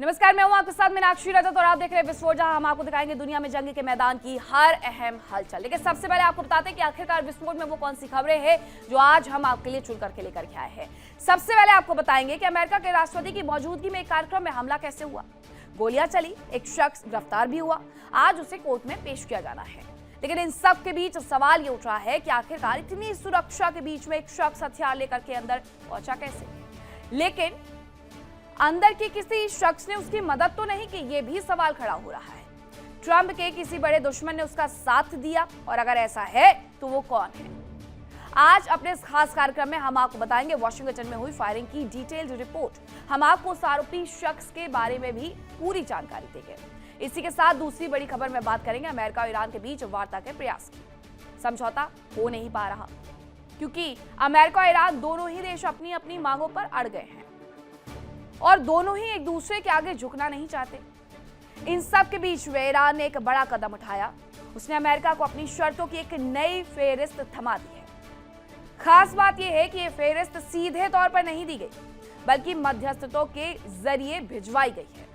नमस्कार, मैं हूं आपके साथ मीनाक्षी रजत और आप देख रहे हैं विस्फोट, जहां हम आपको दिखाएंगे दुनिया में जंग के मैदान की हर अहम हलचल। लेकिन सबसे पहले आपको बताते हैं कि आखिरकार विस्फोट में वो कौन सी खबरें हैं जो आज हम आपके लिए चुन करके लेकर के आए हैं। सबसे पहले आपको बताएंगे कि अमेरिका के राष्ट्रपति की मौजूदगी में एक कार्यक्रम में हमला कैसे हुआ, गोलियां चली, एक शख्स गिरफ्तार भी हुआ, आज उसे कोर्ट में पेश किया जाना है। लेकिन इन सब के बीच सवाल ये उठ रहा है कि आखिरकार इतनी सुरक्षा के बीच में एक शख्स हथियार लेकर के अंदर पहुंचा कैसे। लेकिन अंदर के किसी शख्स ने उसकी मदद तो नहीं की, ये भी सवाल खड़ा हो रहा है। ट्रंप के किसी बड़े दुश्मन ने उसका साथ दिया, और अगर ऐसा है तो वो कौन है। आज अपने इस खास कार्यक्रम में हम आपको बताएंगे वाशिंगटन में हुई फायरिंग की डिटेल्ड रिपोर्ट। हम आपको उस आरोपी शख्स के बारे में भी पूरी जानकारी देंगे। इसी के साथ दूसरी बड़ी खबर में बात करेंगे अमेरिका और ईरान के बीच वार्ता के प्रयास की। समझौता हो नहीं पा रहा क्योंकि अमेरिका और ईरान दोनों ही देश अपनी अपनी मांगों पर अड़ गए हैं और दोनों ही एक दूसरे के आगे झुकना नहीं चाहते। इन सब के बीच में ईरान ने एक बड़ा कदम उठाया। उसने अमेरिका को अपनी शर्तों की एक नई फेहरिस्त थमा दी है। खास बात यह है कि यह फेहरिस्त सीधे तौर पर नहीं दी गई, बल्कि मध्यस्थों के जरिए भिजवाई गई है।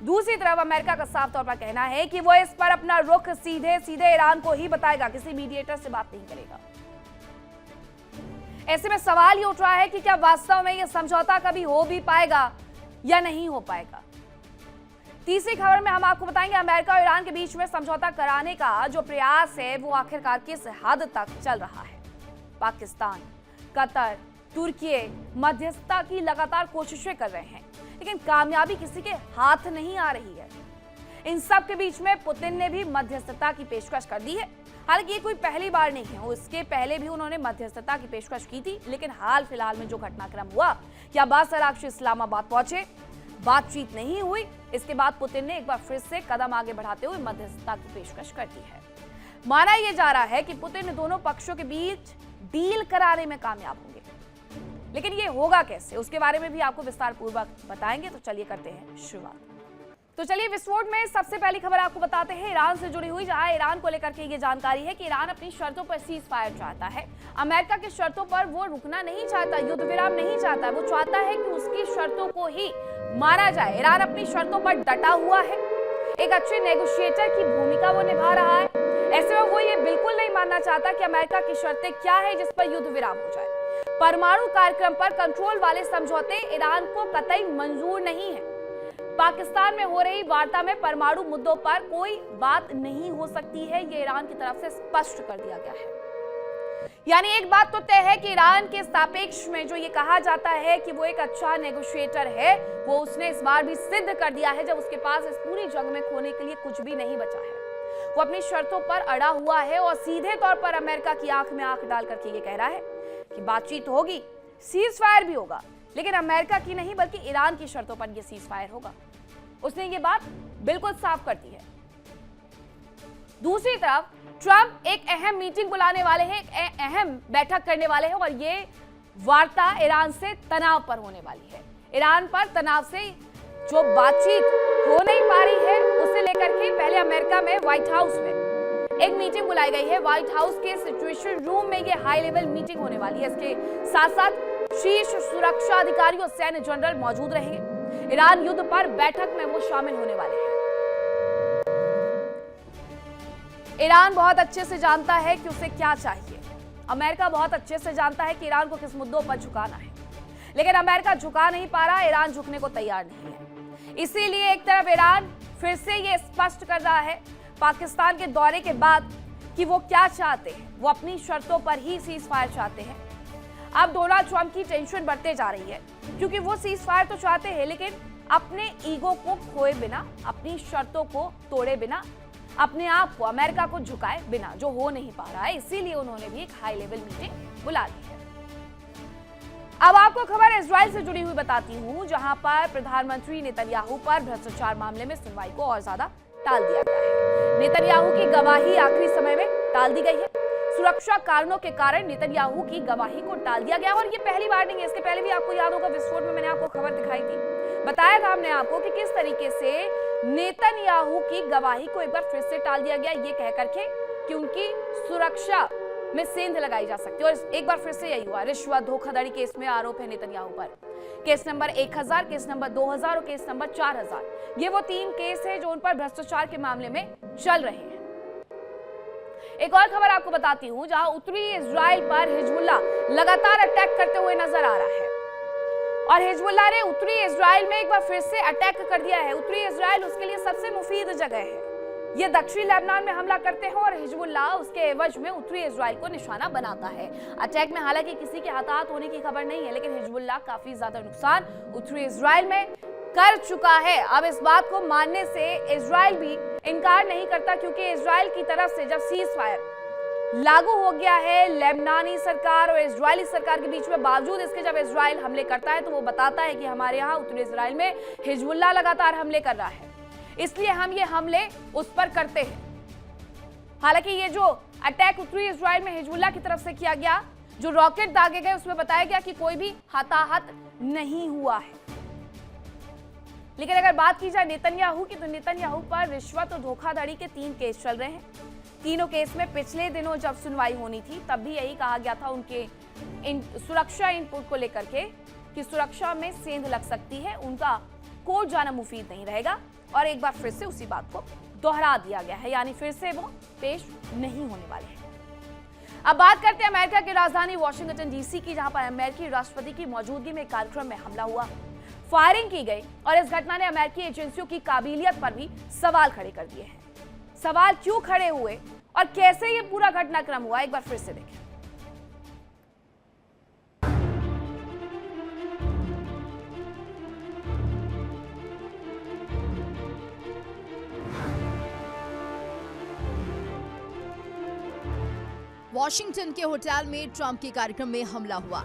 दूसरी तरफ अमेरिका का साफ तौर पर कहना है कि वो इस पर अपना रुख सीधे सीधे ईरान को ही बताएगा, किसी मीडिएटर से बात नहीं करेगा। ऐसे में सवाल ये उठ रहा है कि क्या वास्तव में यह समझौता कभी हो भी पाएगा या नहीं हो पाएगा। तीसरी खबर में हम आपको बताएंगे अमेरिका और ईरान के बीच में समझौता कराने का जो प्रयास है वो आखिरकार किस हद तक चल रहा है। पाकिस्तान, कतर, तुर्की मध्यस्थता की लगातार कोशिशें कर रहे हैं, लेकिन कामयाबी किसी के हाथ नहीं आ रही है। इन सब के बीच में पुतिन ने भी मध्यस्थता की पेशकश कर दी है। हालांकि ये कोई पहली बार नहीं है, उसके पहले भी उन्होंने मध्यस्थता की पेशकश की थी। लेकिन हाल फिलहाल में जो घटनाक्रम हुआ कि अब्बास अराग़ची इस्लामाबाद पहुंचे, बातचीत नहीं हुई, इसके बाद पुतिन ने एक बार फिर से कदम आगे बढ़ाते हुए मध्यस्थता की पेशकश कर दी है। माना यह जा रहा है कि पुतिन दोनों पक्षों के बीच डील कराने में कामयाब होंगे, लेकिन ये होगा कैसे, उसके बारे में भी आपको विस्तार पूर्वक बताएंगे। तो चलिए करते हैं शुरुआत। तो चलिए विस्फोट में सबसे पहली खबर आपको बताते हैं ईरान से जुड़ी हुई, जहां ईरान को लेकर के ये जानकारी है कि ईरान अपनी शर्तों पर सीज फायर चाहता है। अमेरिका की शर्तों पर वो रुकना नहीं चाहता, युद्ध विराम नहीं चाहता, वो चाहता है कि उसकी शर्तों को ही माना जाए। ईरान अपनी शर्तों पर डटा हुआ है, एक अच्छे नेगोशिएटर की भूमिका वो निभा रहा है। ऐसे में वो ये बिल्कुल नहीं मानना चाहता कि अमेरिका की शर्तें क्या है जिस पर युद्ध विराम हो जाए। परमाणु कार्यक्रम पर कंट्रोल वाले समझौते ईरान को कतई मंजूर नहीं है। पाकिस्तान में हो रही वार्ता में परमाणु मुद्दों पर कोई बात नहीं हो सकती है, ये ईरान की तरफ से स्पष्ट कर दिया गया है। यानी एक बात तो तय है कि ईरान के सापेक्ष में जो ये कहा जाता है कि वो एक अच्छा नेगोशिएटर है, वो उसने इस बार भी सिद्ध कर दिया है, जब उसके पास इस पूरी जंग में खोने के लिए कुछ भी नहीं बचा है। वो अपनी शर्तों पर अड़ा हुआ है और सीधे तौर पर अमेरिका की आंख में आंख डाल करके ये कह रहा है कि बातचीत होगी, सीज फायर भी होगा, लेकिन अमेरिका की नहीं बल्कि ईरान की शर्तों पर यह सीज फायर होगा। उसने ये बात बिल्कुल साफ कर दी है। दूसरी तरफ ट्रंप एक अहम मीटिंग बुलाने वाले हैं, एक अहम बैठक करने वाले हैं, और ये वार्ता ईरान से तनाव पर होने वाली है। ईरान पर तनाव से जो बातचीत हो नहीं पा रही है, उसे लेकर के पहले अमेरिका में व्हाइट हाउस में एक मीटिंग बुलाई गई है। व्हाइट हाउस के सिचुएशन रूम में ये हाई लेवल मीटिंग होने वाली है। इसके साथ साथ शीर्ष सुरक्षा अधिकारी और सैन्य जनरल मौजूद रहेंगे। ईरान युद्ध पर बैठक में वो शामिल होने वाले हैं। ईरान बहुत अच्छे से जानता है कि उसे क्या चाहिए। अमेरिका बहुत अच्छे से जानता है कि ईरान को किस मुद्दों पर झुकाना है, लेकिन अमेरिका झुका नहीं पा रहा, ईरान झुकने को तैयार नहीं है। इसीलिए एक तरफ ईरान फिर से ये स्पष्ट कर रहा है पाकिस्तान के दौरे के बाद कि वो क्या चाहते हैं। वो अपनी शर्तों पर ही सीज फायर चाहते हैं। अब डोनाल्ड ट्रंप की टेंशन बढ़ते जा रही है, क्योंकि वो सीज फायर तो चाहते हैं, लेकिन अपने ईगो को खोए बिना, अपनी शर्तों को तोड़े बिना, अपने आप को अमेरिका को झुकाए बिना, जो हो नहीं पा रहा है। इसीलिए उन्होंने भी एक हाई लेवल मीटिंग बुला ली है। अब आपको खबर इजराइल से जुड़ी हुई बताती हूं, जहां पर प्रधानमंत्री नेतन्याहू पर भ्रष्टाचार मामले में सुनवाई को और ज्यादा टाल दिया गया है। नेतन्याहू की गवाही आखिरी समय में टाल दी गई है। सुरक्षा कारणों के कारण नेतन्याहू की गवाही को टाल दिया गया, और ये पहली बार नहीं है। इसके पहले भी आपको याद होगा विस्फोट में मैंने आपको खबर दिखाई थी, बताया था हमने आपको कि किस तरीके से नेतन्याहू की गवाही को एक बार फिर से टाल दिया गया, ये कह करके कि उनकी सुरक्षा में सेंध लगाई जा सकती है। और एक बार फिर से यही हुआ। रिश्वत धोखाधड़ी केस में आरोप है नेतन्याहू पर। केस नंबर 1000, केस नंबर 2000 और केस नंबर 4000, ये वो 3 केस है जो उन पर भ्रष्टाचार के मामले में चल रहे हैं। एक और खबर आपको बताती हूं, जहां उत्तरी इजराइल पर हिजबुल्लाह लगातार अटैक करते हुए नजर आ रहा है और हिजबुल्लाह ने उत्तरी इजराइल में एक बार फिर से अटैक कर दिया है। उत्तरी इजराइल उसके लिए सबसे मुफीद जगह है। ये दक्षिणी लेबनान में हमला करते हैं और हिजबुल्लाह उसके एवज में उत्तरी इजराइल को निशाना बनाता है। अटैक में हालांकि किसी के हताहत होने की खबर नहीं है, लेकिन हिजबुल्लाह काफी ज्यादा नुकसान उत्तरी इजराइल में कर चुका है। अब इस बात को मानने से इजराइल भी इनकार नहीं करता, क्योंकि इजराइल की तरफ से जब सीज फायर लागू हो गया है लेबनानी सरकार और इजरायली सरकार के बीच में, बावजूद इसके जब इजराइल हमले करता है तो वो बताता है कि हमारे यहाँ उत्तरी इजराइल में हिजबुल्लाह लगातार हमले कर रहा है, इसलिए हम ये हमले उस पर करते हैं। हालांकि ये जो अटैक उत्तरी इजराइल में हिजबुल्लाह की तरफ से किया गया, जो रॉकेट दागे गए, उसमें बताया गया कि कोई भी हताहत नहीं हुआ है। लेकिन अगर बात की जाए नेतन्याहू की, तो नेतन्याहू पर रिश्वत और धोखाधड़ी के 3 केस चल रहे हैं। तीनों केस में पिछले दिनों जब सुनवाई होनी थी तब भी यही कहा गया था उनके सुरक्षा इनपुट को लेकर के कि सुरक्षा में सेंध लग सकती है, उनका कोर्ट जाना मुफीद नहीं रहेगा। और एक बार फिर से उसी बात को दोहरा दिया गया है, यानी फिर से वो पेश नहीं होने वाले हैं। अब बात करते हैं अमेरिका की राजधानी वॉशिंगटन डीसी की, जहां पर अमेरिकी राष्ट्रपति की मौजूदगी में एक कार्यक्रम में हमला हुआ, फायरिंग की गई और इस घटना ने अमेरिकी एजेंसियों की काबिलियत पर भी सवाल खड़े कर दिए हैं। सवाल क्यों खड़े हुए और कैसे ये पूरा घटनाक्रम हुआ, एक बार फिर से देखें। वॉशिंगटन के होटल में ट्रंप के कार्यक्रम में हमला हुआ।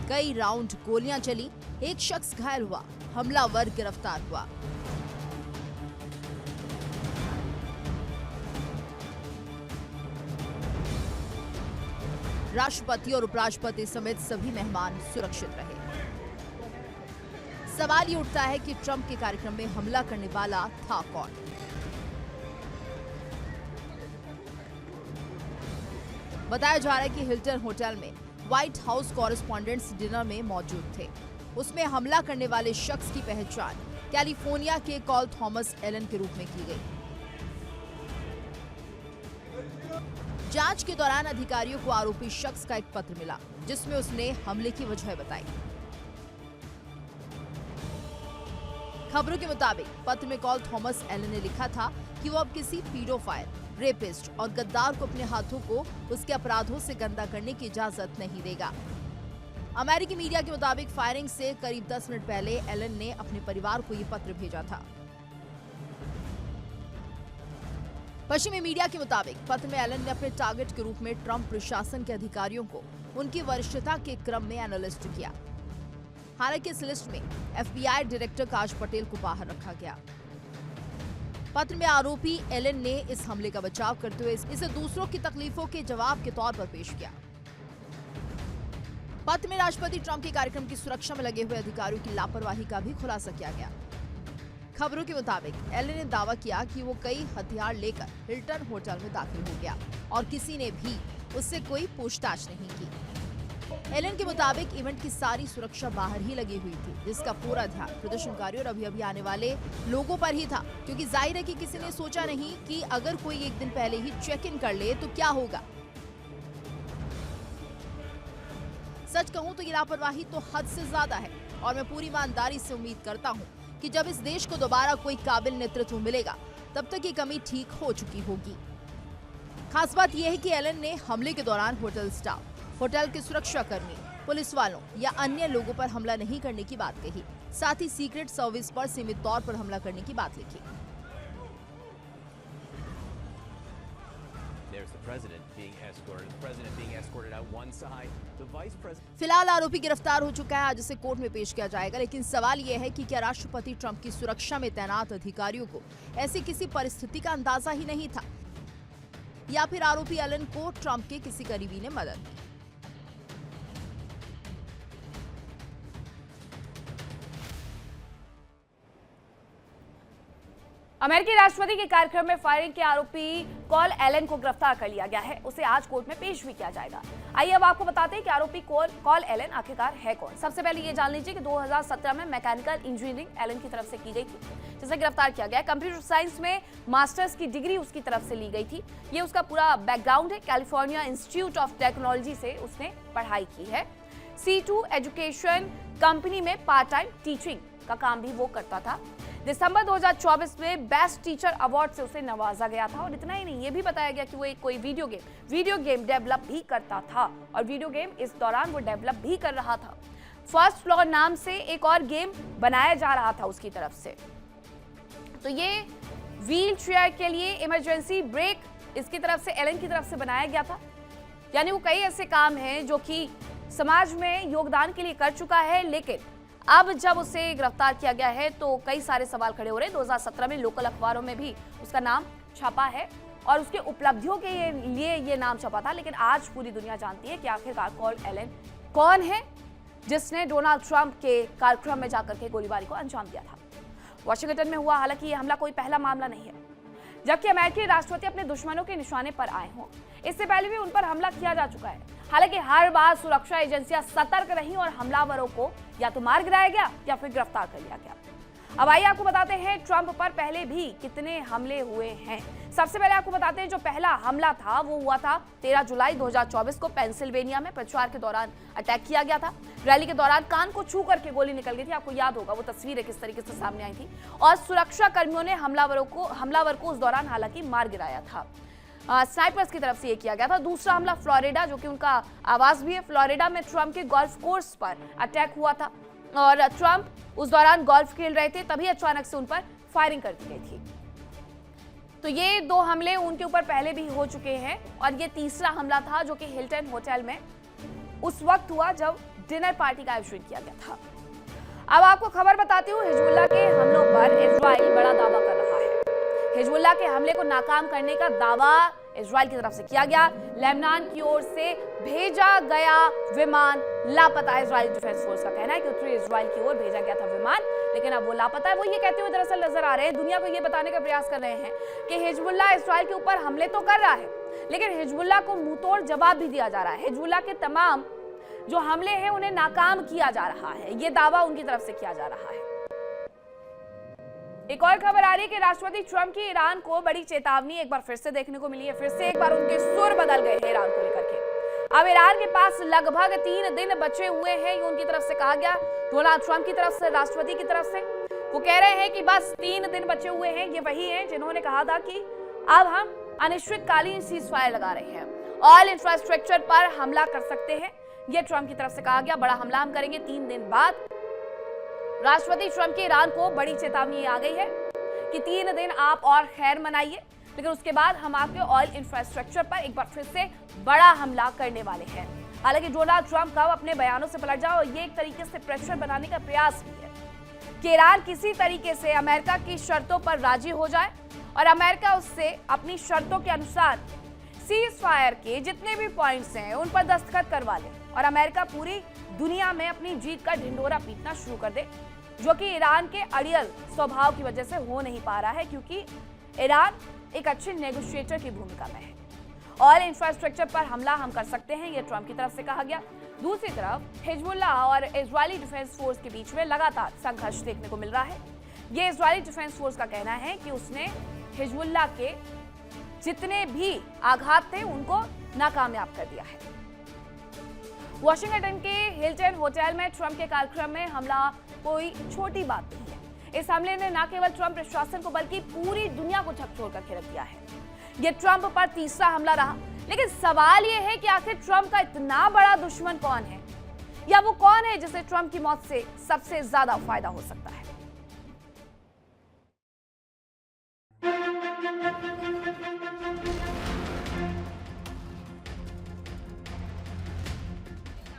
कई राउंड गोलियां चली, एक शख्स घायल हुआ, हमलावर गिरफ्तार हुआ। राष्ट्रपति और उपराष्ट्रपति समेत सभी मेहमान सुरक्षित रहे। सवाल ये उठता है कि ट्रंप के कार्यक्रम में हमला करने वाला था कौन? बताया जा रहा है कि हिल्टन होटल में व्हाइट हाउस कॉरेस्पॉन्डेंट्स डिनर में मौजूद थे। उसमें हमला करने वाले शख्स की पहचान कैलिफोर्निया के कॉल थॉमस एलन के रूप में की गई। जांच के दौरान अधिकारियों को आरोपी शख्स का एक पत्र मिला, जिसमें उसने हमले की वजह बताई। खबरों के मुताबिक पत्र में कॉल थॉमस एलन ने लिखा था कि वो अब किसी पीडोफाइल, रेपिस्ट और गद्दार को अपने हाथों को उसके अपराधों से गंदा करने की इजाजत नहीं देगा। अमेरिकी मीडिया के मुताबिक फायरिंग से करीब 10 मिनट पहले एलन ने अपने परिवार को ये पत्र भेजा था। पश्चिमी मीडिया के मुताबिक पत्र में एलन ने अपने टारगेट के रूप में ट्रंप प्रशासन के अधिकारियों को उनकी वरिष्ठता के क्रम में एनालिस्ट किया। हालांकि इस लिस्ट में FBI डायरेक्टर काश पटेल को बाहर रखा गया। पत्र में आरोपी एलन ने इस हमले का बचाव करते हुए इसे दूसरों की तकलीफों के जवाब के तौर पर पेश किया। पत्र में राष्ट्रपति ट्रंप के कार्यक्रम की सुरक्षा में लगे हुए अधिकारियों की लापरवाही का भी खुलासा किया गया। खबरों के मुताबिक एलन ने दावा किया कि वो कई हथियार लेकर हिल्टन होटल में दाखिल हो गया और किसी ने भी उससे कोई पूछताछ नहीं की। एलन के मुताबिक इवेंट की सारी सुरक्षा बाहर ही लगी हुई थी, जिसका पूरा ध्यान प्रदर्शनकारियों और अभी आने वाले लोगों पर ही था, क्योंकि जाहिर है कि किसी ने सोचा नहीं कि अगर कोई एक दिन पहले ही चेक इन कर ले तो क्या होगा। सच कहूं तो ये लापरवाही तो हद से ज्यादा है और मैं पूरी ईमानदारी से उम्मीद करता हूं कि जब इस देश को दोबारा कोई काबिल नेतृत्व मिलेगा तब तक ये कमी ठीक हो चुकी होगी। खास बात यह है कि एलन ने हमले के दौरान होटल स्टाफ, होटल के सुरक्षाकर्मी, पुलिस वालों या अन्य लोगों पर हमला नहीं करने की बात कही, साथ ही सीक्रेट सर्विस पर सीमित तौर पर हमला करने की बात लिखी। फिलहाल आरोपी गिरफ्तार हो चुका है, आज उसे कोर्ट में पेश किया जाएगा। लेकिन सवाल यह है कि क्या राष्ट्रपति ट्रंप की सुरक्षा में तैनात अधिकारियों को ऐसी किसी परिस्थिति का अंदाजा ही नहीं था, या फिर आरोपी एलन को ट्रंप के किसी करीबी ने मदद दी। अमेरिकी राष्ट्रपति के कार्यक्रम में फायरिंग के आरोपी कॉल एलन को गिरफ्तार कर लिया गया है। उसे आज कोर्ट में पेश भी किया जाएगा। आइए अब आपको बताते हैं कि आरोपी कॉल एलन आखिरकार है कौन। सबसे पहले ये जान लीजिए कि 2017 में मैकेनिकल इंजीनियरिंग एलन की तरफ से की गई थी, जिसे गिरफ्तार किया गया। कंप्यूटर साइंस में मास्टर्स की डिग्री उसकी तरफ से ली गई थी। ये उसका पूरा बैकग्राउंड है। कैलिफोर्निया इंस्टीट्यूट ऑफ टेक्नोलॉजी से उसने पढ़ाई की है। C2 एजुकेशन कंपनी में पार्ट टाइम टीचिंग का काम भी वो करता था। दिसंबर 2024 में बेस्ट टीचर अवार्ड से उसे नवाजा गया था। और इतना ही नहीं, ये भी बताया गया कि वो एक कोई वीडियो गेम डेवलप भी करता था और वीडियो गेम इस दौरान वो डेवलप भी कर रहा था। फर्स्ट फ्लोर नाम से एक और गेम बनाया जा रहा था उसकी तरफ से। तो ये व्हील चेयर के लिए इमरजेंसी ब्रेक इसकी तरफ से, एलन की तरफ से बनाया गया था। यानी वो कई ऐसे काम हैं जो कि समाज में योगदान के लिए कर चुका है, लेकिन अब जब उसे गिरफ्तार किया गया है तो कई सारे सवाल खड़े हो रहे हैं। 2017 में लोकल अखबारों में भी उसका नाम छपा है और उसके उपलब्धियों के लिए ये नाम छपा था। लेकिन आज पूरी दुनिया जानती है कि आखिरकार कॉल एलन कौन है, जिसने डोनाल्ड ट्रंप के कार्यक्रम में जाकर के गोलीबारी को अंजाम दिया था। वाशिंगटन में हुआ। हालांकि ये हमला कोई पहला मामला नहीं है, जबकि अमेरिकी राष्ट्रपति अपने दुश्मनों के निशाने पर आए हों। इससे पहले भी उन पर हमला किया जा चुका है। हालांकि हर बार सुरक्षा एजेंसियां सतर्क रहीं और हमलावरों को या तो मार गिराया गया या फिर गिरफ्तार कर लिया गया। अब आइए आपको बताते हैं ट्रंप पर पहले भी कितने हमले हुए हैं। सबसे पहले आपको बताते हैं जो पहला हमला था वो हुआ था 13 जुलाई 2024 को पेंसिल्वेनिया में प्रचार के दौरान अटैक किया गया था। रैली के दौरान कान को छू करके गोली निकल गई थी। आपको याद होगा वो तस्वीरें किस तरीके से सामने आई थी। और सुरक्षा कर्मियों ने हमलावर को उस दौरान हालांकि मार गिराया था। स्नाइपर्स की तरफ से ये किया गया था। दूसरा हमला फ्लोरिडा, जो कि उनका आवास भी है, फ्लोरिडा में ट्रंप के गोल्फ कोर्स पर अटैक हुआ था और ट्रंप उस दौरान गोल्फ खेल रहे थे, तभी अचानक से उन पर फायरिंग कर दी गई थी। तो ये दो हमले उनके ऊपर पहले भी हो चुके हैं और ये तीसरा हमला था जो कि हिल्टन होटल में उस वक्त हुआ जब डिनर पार्टी का आयोजन किया गया था। अब आपको खबर बताती हूँ, हिजबुल्लाह के हमलों पर इजराइल बड़ा दावा कर रहा है। हिजबुल्लाह के हमले को नाकाम करने का दावा इजराइल की तरफ से किया गया। लेबनान की ओर से भेजा गया विमान लापता। इजरायली डिफेंस फोर्स का कहना है कि उत्तरी इजराइल की ओर भेजा गया था विमान, लेकिन अब वो लापता है। वो ये कहते हुए दरअसल नजर आ रहे हैं, दुनिया को ये बताने का प्रयास कर रहे हैं कि हिजबुल्लाह इजराइल के ऊपर हमले तो कर रहा है, लेकिन हिजबुल्लाह को मुंहतोड़ जवाब भी दिया जा रहा है। हिजबुल्लाह के तमाम जो हमले हैं उन्हें नाकाम किया जा रहा है, ये दावा उनकी तरफ से किया जा रहा है। एक और खबर आ रही है कि राष्ट्रपति ट्रंप की ईरान को बड़ी चेतावनी एक बार फिर से देखने को मिली है। फिर से एक बार उनके सुर बदल गए हैं ईरान को लेकर के। अब ईरान के पास लगभग 3 दिन बचे हुए हैं, ये उनकी तरफ से कहा गया, डोनाल्ड ट्रंप की तरफ से, राष्ट्रपति की तरफ से। वो कह रहे हैं कि बस 3 दिन बचे हुए हैं। ये वही हैं जिन्होंने कहा था कि अब हम अनिश्चितकालीन सीज फायर लगा रहे हैं, ऑयल इंफ्रास्ट्रक्चर पर हमला कर सकते हैं। ये ट्रंप की तरफ से कहा गया, बड़ा हमला हम करेंगे 3 दिन बाद। राष्ट्रपति ट्रंप के ईरान को बड़ी चेतावनी आ गई है कि 3 दिन आप और खैर मनाइए, लेकिन उसके बाद हम आपके ऑयल इंफ्रास्ट्रक्चर पर एक बार फिर से बड़ा हमला करने वाले हैं। हालांकि डोनाल्ड ट्रंप का अपने बयानों से पलट जाए और ये एक तरीके से प्रेशर बनाने का प्रयास भी है कि ईरान किसी तरीके से अमेरिका की शर्तों पर राजी हो जाए और अमेरिका उससे अपनी शर्तों के अनुसार सीज फायर के जितने भी पॉइंट्स हैं उन पर दस्तखत करवा ले और अमेरिका पूरी दुनिया में अपनी जीत का ढिंढोरा पीटना शुरू कर दे, जो कि ईरान के अड़ियल स्वभाव की वजह से हो नहीं पा रहा है, क्योंकि ईरान एक अच्छे नेगोशिएटर की भूमिका में है। ऑयल इंफ्रास्ट्रक्चर पर हमला हम कर सकते हैं, यह ट्रंप की तरफ से कहा गया। दूसरी तरफ हिजबुल्लाह और इजरायली डिफेंस फोर्स के बीच में लगातार संघर्ष देखने को मिल रहा है। यह इजरायली डिफेंस फोर्स का कहना है कि उसने हिजबुल्लाह के जितने भी आघात थे उनको नाकामयाब कर दिया है। वॉशिंगटन के हिल्टन होटल में ट्रंप के कार्यक्रम में हमला कोई छोटी बात नहीं है। इस हमले ने न केवल ट्रंप प्रशासन को बल्कि पूरी दुनिया को झकझोर करके रख दिया है। यह ट्रंप पर तीसरा हमला रहा, लेकिन सवाल यह है कि आखिर ट्रंप का इतना बड़ा दुश्मन कौन है, या वो कौन है जिसे ट्रंप की मौत से सबसे ज्यादा फायदा हो सकता है।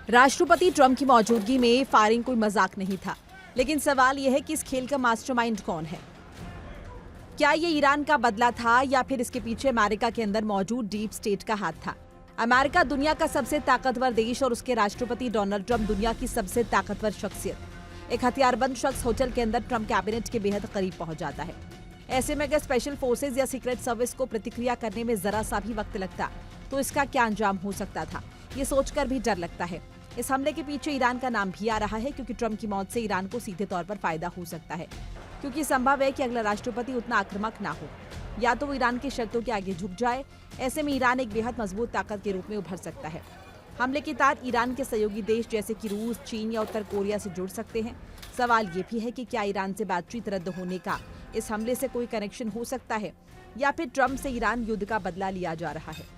राष्ट्रपति ट्रंप की मौजूदगी में फायरिंग कोई मजाक नहीं था, लेकिन सवाल यह है कि इस खेल का मास्टरमाइंड कौन है। क्या ये ईरान का बदला था या फिर इसके पीछे अमेरिका के अंदर मौजूद डीप स्टेट का हाथ था। अमेरिका दुनिया का सबसे ताकतवर देश और उसके राष्ट्रपति डोनाल्ड ट्रंप दुनिया की सबसे ताकतवर शख्सियत। एक हथियारबंद शख्स होटल के अंदर ट्रंप कैबिनेट के बेहद करीब पहुंच जाता है। ऐसे में अगर स्पेशल फोर्सेज या सीक्रेट सर्विस को प्रतिक्रिया करने में जरा सा भी वक्त लगता तो इसका क्या अंजाम हो सकता था, ये सोचकर भी डर लगता है। इस हमले के पीछे ईरान का नाम भी आ रहा है, क्योंकि ट्रंप की मौत से ईरान को सीधे तौर पर फायदा हो सकता है, क्योंकि संभव है कि अगला राष्ट्रपति उतना आक्रामक ना हो, या तो वो ईरान की शर्तों के आगे झुक जाए। ऐसे में ईरान एक बेहद मजबूत ताकत के रूप में उभर सकता है। हमले के तार ईरान के सहयोगी देश जैसे कि रूस, चीन या उत्तर कोरिया से जुड़ सकते हैं। सवाल ये भी है कि क्या ईरान से बातचीत रद्द होने का इस हमले से कोई कनेक्शन हो सकता है, या फिर ट्रंप से ईरान युद्ध का बदला लिया जा रहा है।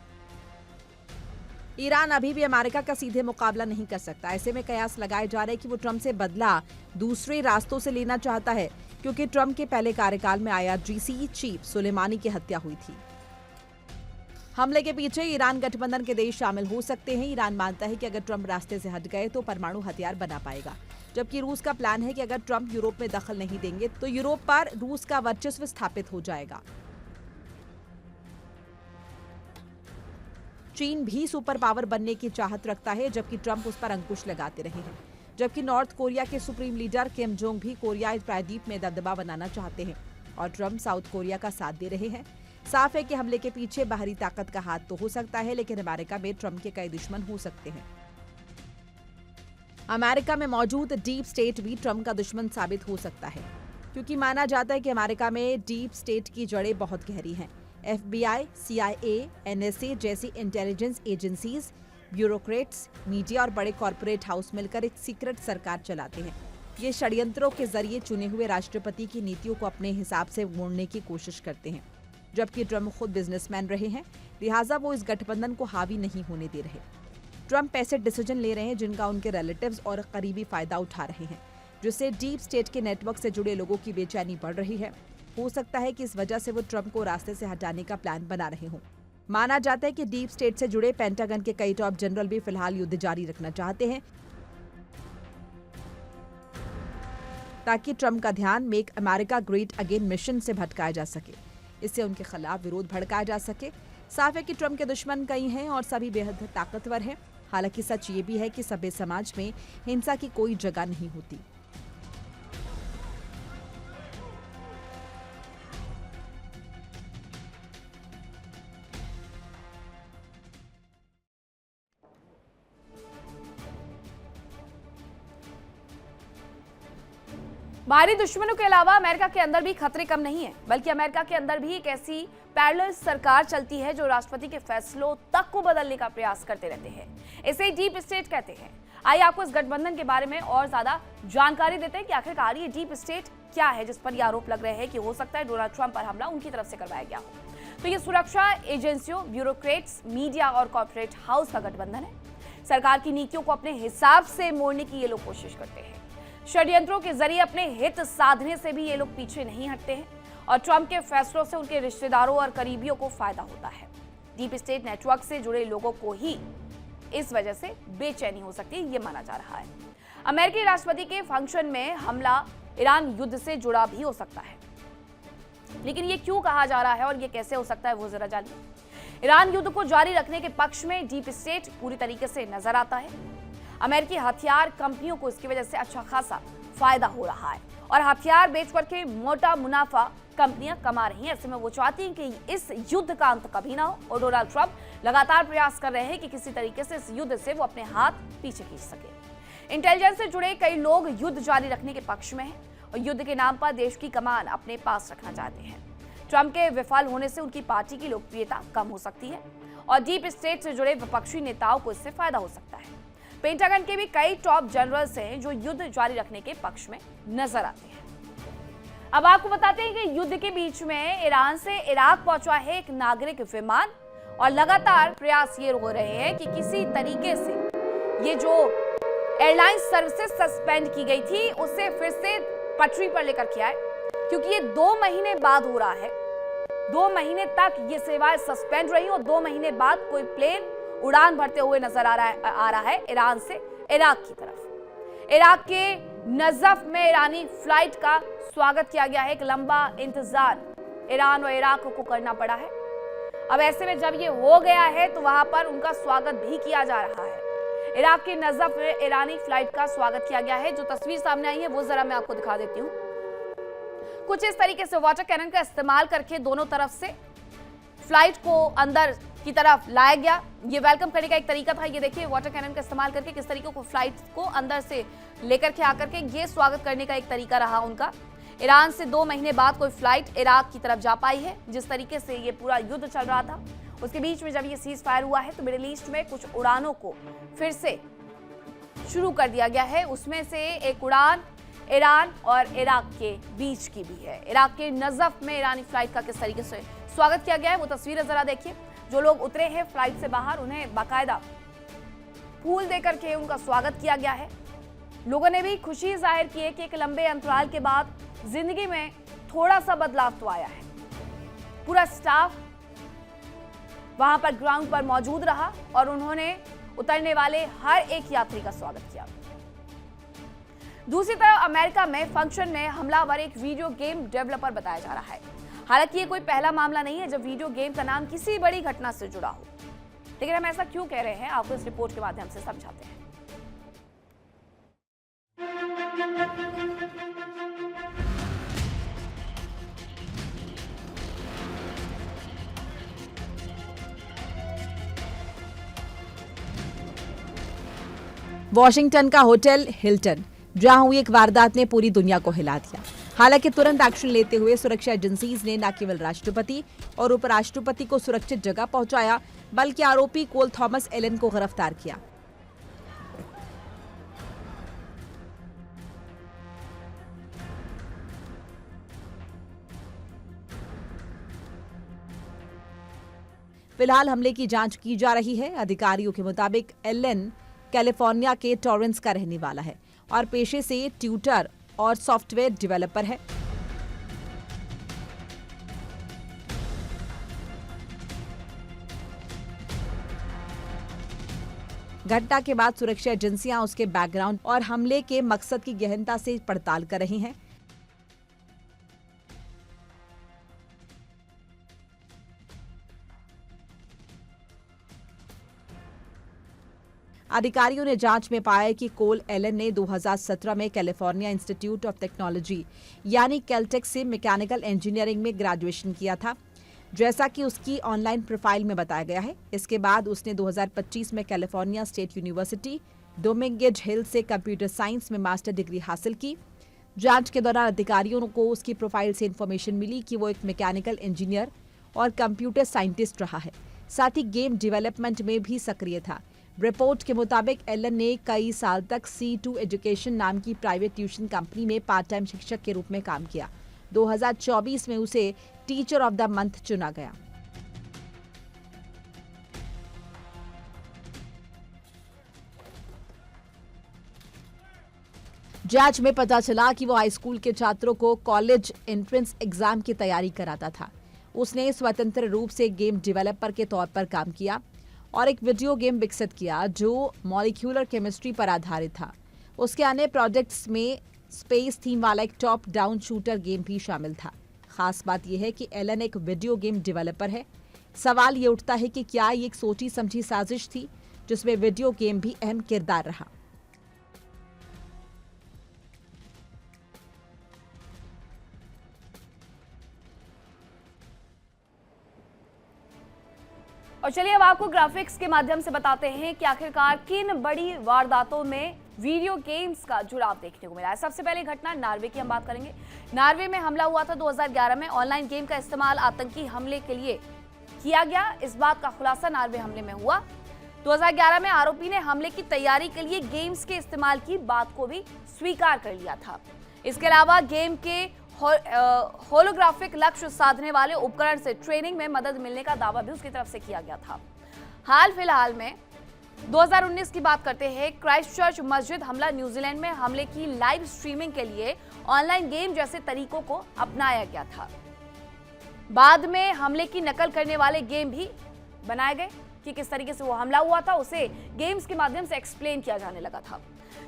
ईरान अभी भी अमेरिका का सीधे मुकाबला नहीं कर सकता। ऐसे में कयास लगाए जा रहे हैं कि वो ट्रंप से बदला दूसरे रास्तों से लेना चाहता है, क्योंकि ट्रंप के पहले कार्यकाल में IRGC चीफ सुलेमानी की हत्या हुई थी। हमले के पीछे ईरान गठबंधन के देश शामिल हो सकते हैं। ईरान मानता है कि अगर ट्रंप रास्ते से हट गए तो परमाणु हथियार बना पाएगा, जबकि रूस का प्लान है कि अगर ट्रंप यूरोप में दखल नहीं देंगे तो यूरोप पर रूस का वर्चस्व स्थापित हो जाएगा। चीन भी सुपर पावर बनने की चाहत रखता है, जबकि ट्रंप उस पर अंकुश लगाते रहे हैं। जबकि नॉर्थ कोरिया के सुप्रीम लीडर किम जोंग भी कोरियाई प्रायद्वीप में दबदबा बनाना चाहते हैं और ट्रंप साउथ कोरिया का साथ दे रहे हैं। साफ है कि हमले के पीछे बाहरी ताकत का हाथ तो हो सकता है, लेकिन अमेरिका में ट्रंप के कई दुश्मन हो सकते हैं। अमेरिका में मौजूद डीप स्टेट भी ट्रंप का दुश्मन साबित हो सकता है, क्योंकि माना जाता है कि अमेरिका में डीप स्टेट की जड़ें बहुत गहरी हैं। FBI, CIA, NSA जैसी इंटेलिजेंस एजेंसीज, ब्यूरोक्रेट्स, मीडिया और बड़े कॉरपोरेट हाउस मिलकर एक सीक्रेट सरकार चलाते हैं। ये षड्यंत्रों के जरिए चुने हुए राष्ट्रपति की नीतियों को अपने हिसाब से मोड़ने की कोशिश करते हैं। जबकि ट्रंप खुद बिजनेसमैन रहे हैं, लिहाजा वो इस गठबंधन को हावी नहीं होने दे रहे। ट्रंप ऐसे डिसीजन ले रहे हैं जिनका उनके रिलेटिव्स और करीबी फायदा उठा रहे हैं, जिससे डीप स्टेट के नेटवर्क से जुड़े लोगों की बेचैनी बढ़ रही है। हो सकता है कि इस वजह से वो ट्रंप को रास्ते से हटाने का प्लान बना रहे हों। माना जाता है कि डीप स्टेट से जुड़े पेंटागन के कई टॉप जनरल भी फिलहाल युद्ध जारी रखना चाहते हैं, ताकि ट्रंप का ध्यान make America great again mission से भटकाया जा सके। इससे उनके खिलाफ विरोध भड़काया जा सके। साफ है कि ट्रंप के दुश्मन कई हैं और सभी बेहद ताकतवर हैं। हालांकि सच ये भी है कि सभ्य समाज में हिंसा की कोई जगह नहीं होती। बाहरी दुश्मनों के अलावा अमेरिका के अंदर भी खतरे कम नहीं है, बल्कि अमेरिका के अंदर भी एक ऐसी पैरेलल सरकार चलती है जो राष्ट्रपति के फैसलों तक को बदलने का प्रयास करते रहते हैं। इसे डीप स्टेट कहते हैं। आइए आपको इस गठबंधन के बारे में और ज्यादा जानकारी देते हैं कि आखिरकार ये डीप स्टेट क्या है, जिस पर ये आरोप लग रहे हैं कि हो सकता है डोनाल्ड ट्रंप पर हमला उनकी तरफ से करवाया गया हो। तो ये सुरक्षा एजेंसियों, ब्यूरोक्रेट्स, मीडिया और कॉर्पोरेट हाउस का गठबंधन है। सरकार की नीतियों को अपने हिसाब से मोड़ने की ये लोग कोशिश करते हैं। षड्यंत्रों के जरिए अपने हित साधने से भी ये लोग पीछे नहीं हटते हैं और ट्रंप के फैसलों से उनके रिश्तेदारों और करीबियों को फायदा होता है। डीप स्टेट नेटवर्क से जुड़े लोगों को ही इस वजह से बेचैनी हो सकती है, ये माना जा रहा है। अमेरिकी राष्ट्रपति के फंक्शन में हमला ईरान युद्ध से जुड़ा भी हो सकता है, लेकिन ये क्यों कहा जा रहा है और ये कैसे हो सकता है वो जरा जानिए। ईरान युद्ध को जारी रखने के पक्ष में डीप स्टेट पूरी तरीके से नजर आता है। अमेरिकी हथियार कंपनियों को इसकी वजह से अच्छा खासा फायदा हो रहा है और हथियार बेच करके मोटा मुनाफा कंपनियां कमा रही हैं। ऐसे में वो चाहती हैं कि इस युद्ध का अंत कभी ना हो और डोनाल्ड ट्रंप लगातार प्रयास कर रहे हैं कि किसी तरीके से इस युद्ध से वो अपने हाथ पीछे खींच सके। इंटेलिजेंस से जुड़े कई लोग युद्ध जारी रखने के पक्ष में हैं और युद्ध के नाम पर देश की कमान अपने पास रखना चाहते हैं। ट्रंप के विफल होने से उनकी पार्टी की लोकप्रियता कम हो सकती है और डीप स्टेट से जुड़े विपक्षी नेताओं को इससे फायदा हो सकता है। पेंटागन के भी कई टॉप जनरल्स हैं जो युद्ध जारी रखने के पक्ष में नजर आते हैं। अब आपको बताते हैं कि युद्ध के बीच में ईरान से इराक पहुंचा है एक नागरिक विमान और लगातार प्रयास ये हो रहे हैं कि किसी तरीके से ये जो एयरलाइन सर्विसेज सस्पेंड की गई थी उसे फिर से पटरी पर लेकर के आए, क्योंकि ये 2 महीने बाद हो रहा है। 2 महीने तक ये सेवाएं सस्पेंड रही और 2 महीने बाद कोई प्लेन उड़ान भरते हुए नजर आ रहा है ईरान से इराक की तरफ। इराक के नजफ में ईरानी फ्लाइट का स्वागत किया गया है। एक लंबा इंतजार ईरान और इराक को करना पड़ा है। अब ऐसे में जब ये हो गया है तो वहां पर उनका स्वागत भी किया जा रहा है। इराक के नजफ में ईरानी फ्लाइट का स्वागत किया गया है। जो तस्वीर सामने आई है वो जरा मैं आपको दिखा देती हूँ। कुछ इस तरीके से वाटर कैनन का इस्तेमाल करके दोनों तरफ से फ्लाइट को अंदर की तरफ लाया गया। ये वेलकम करने का एक तरीका था। ये देखिए वाटर कैनन का इस्तेमाल करके किस तरीके को फ्लाइट को अंदर से लेकर के आकर के ये स्वागत करने का एक तरीका रहा उनका। ईरान से 2 महीने बाद कोई फ्लाइट इराक की तरफ जा पाई है। जिस तरीके से ये पूरा युद्ध चल रहा था उसके बीच में जब ये सीज फायर हुआ है तो मिडिल ईस्ट में कुछ उड़ानों को फिर से शुरू कर दिया गया है। उसमें से एक उड़ान ईरान और इराक के बीच की भी है। इराक के नजफ में ईरानी फ्लाइट का किस तरीके से स्वागत किया गया है वो तस्वीरें जरा देखिए। जो लोग उतरे हैं फ्लाइट से बाहर उन्हें बाकायदा फूल देकर के उनका स्वागत किया गया है। लोगों ने भी खुशी जाहिर की है कि एक लंबे अंतराल के बाद जिंदगी में थोड़ा सा बदलाव तो आया है। पूरा स्टाफ वहां पर ग्राउंड पर मौजूद रहा और उन्होंने उतरने वाले हर एक यात्री का स्वागत किया। दूसरी तरफ अमेरिका में फंक्शन में हमलावर एक वीडियो गेम डेवलपर बताया जा रहा है। हालांकि ये कोई पहला मामला नहीं है जब वीडियो गेम का नाम किसी बड़ी घटना से जुड़ा हो, लेकिन हम ऐसा क्यों कह रहे हैं आपको इस रिपोर्ट के माध्यम से समझाते हैं। वॉशिंगटन का होटल हिल्टन, जहां हुई एक वारदात ने पूरी दुनिया को हिला दिया। हालांकि तुरंत एक्शन लेते हुए सुरक्षा एजेंसीज ने न केवल राष्ट्रपति और उपराष्ट्रपति को सुरक्षित जगह पहुंचाया बल्कि आरोपी कोल थॉमस एलन को गिरफ्तार किया। फिलहाल हमले की जांच की जा रही है। अधिकारियों के मुताबिक एलन कैलिफोर्निया के टॉरेंस का रहने वाला है और पेशे से ट्यूटर और सॉफ्टवेयर डेवलपर है। घटना के बाद सुरक्षा एजेंसियां उसके बैकग्राउंड और हमले के मकसद की गहनता से पड़ताल कर रही हैं। अधिकारियों ने जांच में पाया कि कोल एलन ने 2017 में कैलिफोर्निया इंस्टीट्यूट ऑफ टेक्नोलॉजी यानी कैलटेक से मैकेनिकल इंजीनियरिंग में ग्रेजुएशन किया था, जैसा कि उसकी ऑनलाइन प्रोफाइल में बताया गया है। इसके बाद उसने 2025 में कैलिफोर्निया स्टेट यूनिवर्सिटी डोमिंगेज हिल से कंप्यूटर साइंस में मास्टर डिग्री हासिल की। जांच के दौरान अधिकारियों को उसकी प्रोफाइल से इंफॉर्मेशन मिली कि वो एक मैकेनिकल इंजीनियर और कंप्यूटर साइंटिस्ट रहा है, साथ ही गेम डेवलपमेंट में भी सक्रिय था। रिपोर्ट के मुताबिक एलन ने कई साल तक C2 एजुकेशन नाम की प्राइवेट ट्यूशन कंपनी में पार्ट टाइम शिक्षक के रूप में काम किया। 2024 में उसे टीचर ऑफ द मंथ चुना गया। जांच में पता चला कि वो हाई स्कूल के छात्रों को कॉलेज एंट्रेंस एग्जाम की तैयारी कराता था। उसने स्वतंत्र रूप से गेम डेवलपर के तौर पर काम किया और एक वीडियो गेम विकसित किया जो मॉलिक्यूलर केमिस्ट्री पर आधारित था। उसके अन्य प्रोजेक्ट्स में स्पेस थीम वाला एक टॉप डाउन शूटर गेम भी शामिल था। खास बात यह है कि एलन एक वीडियो गेम डेवलपर है। सवाल ये उठता है कि क्या ये एक सोची समझी साजिश थी जिसमें वीडियो गेम भी अहम किरदार रहा। और चलिए अब आपको ग्राफिक्स के माध्यम से बताते हैं कि आखिरकार किन बड़ी वारदातों में वीडियो गेम्स का जुड़ाव देखने को मिला है। सबसे पहले घटना नार्वे की हम बात करेंगे। नार्वे में हमला हुआ था 2011 में। ऑनलाइन गेम का इस्तेमाल आतंकी हमले के लिए किया गया। इस बात का खुलासा नार्वे हमले में हुआ। 2011 में आरोपी ने हमले की तैयारी के लिए गेम्स के इस्तेमाल की बात को भी स्वीकार कर लिया था। इसके अलावा गेम के होलोग्राफिक लक्ष्य साधने वाले उपकरण से ट्रेनिंग में मदद मिलने का दावा भी उसकी तरफ से किया गया था। हाल फिलहाल में 2019 की बात करते हैं। क्राइस्टचर्च मस्जिद हमला न्यूजीलैंड में हमले की लाइव स्ट्रीमिंग के लिए ऑनलाइन गेम जैसे तरीकों को अपनाया गया था। बाद में हमले की नकल करने वाले गेम भी बनाए गए कि किस तरीके से वो हमला हुआ था उसे गेम्स के माध्यम से एक्सप्लेन किया जाने लगा था।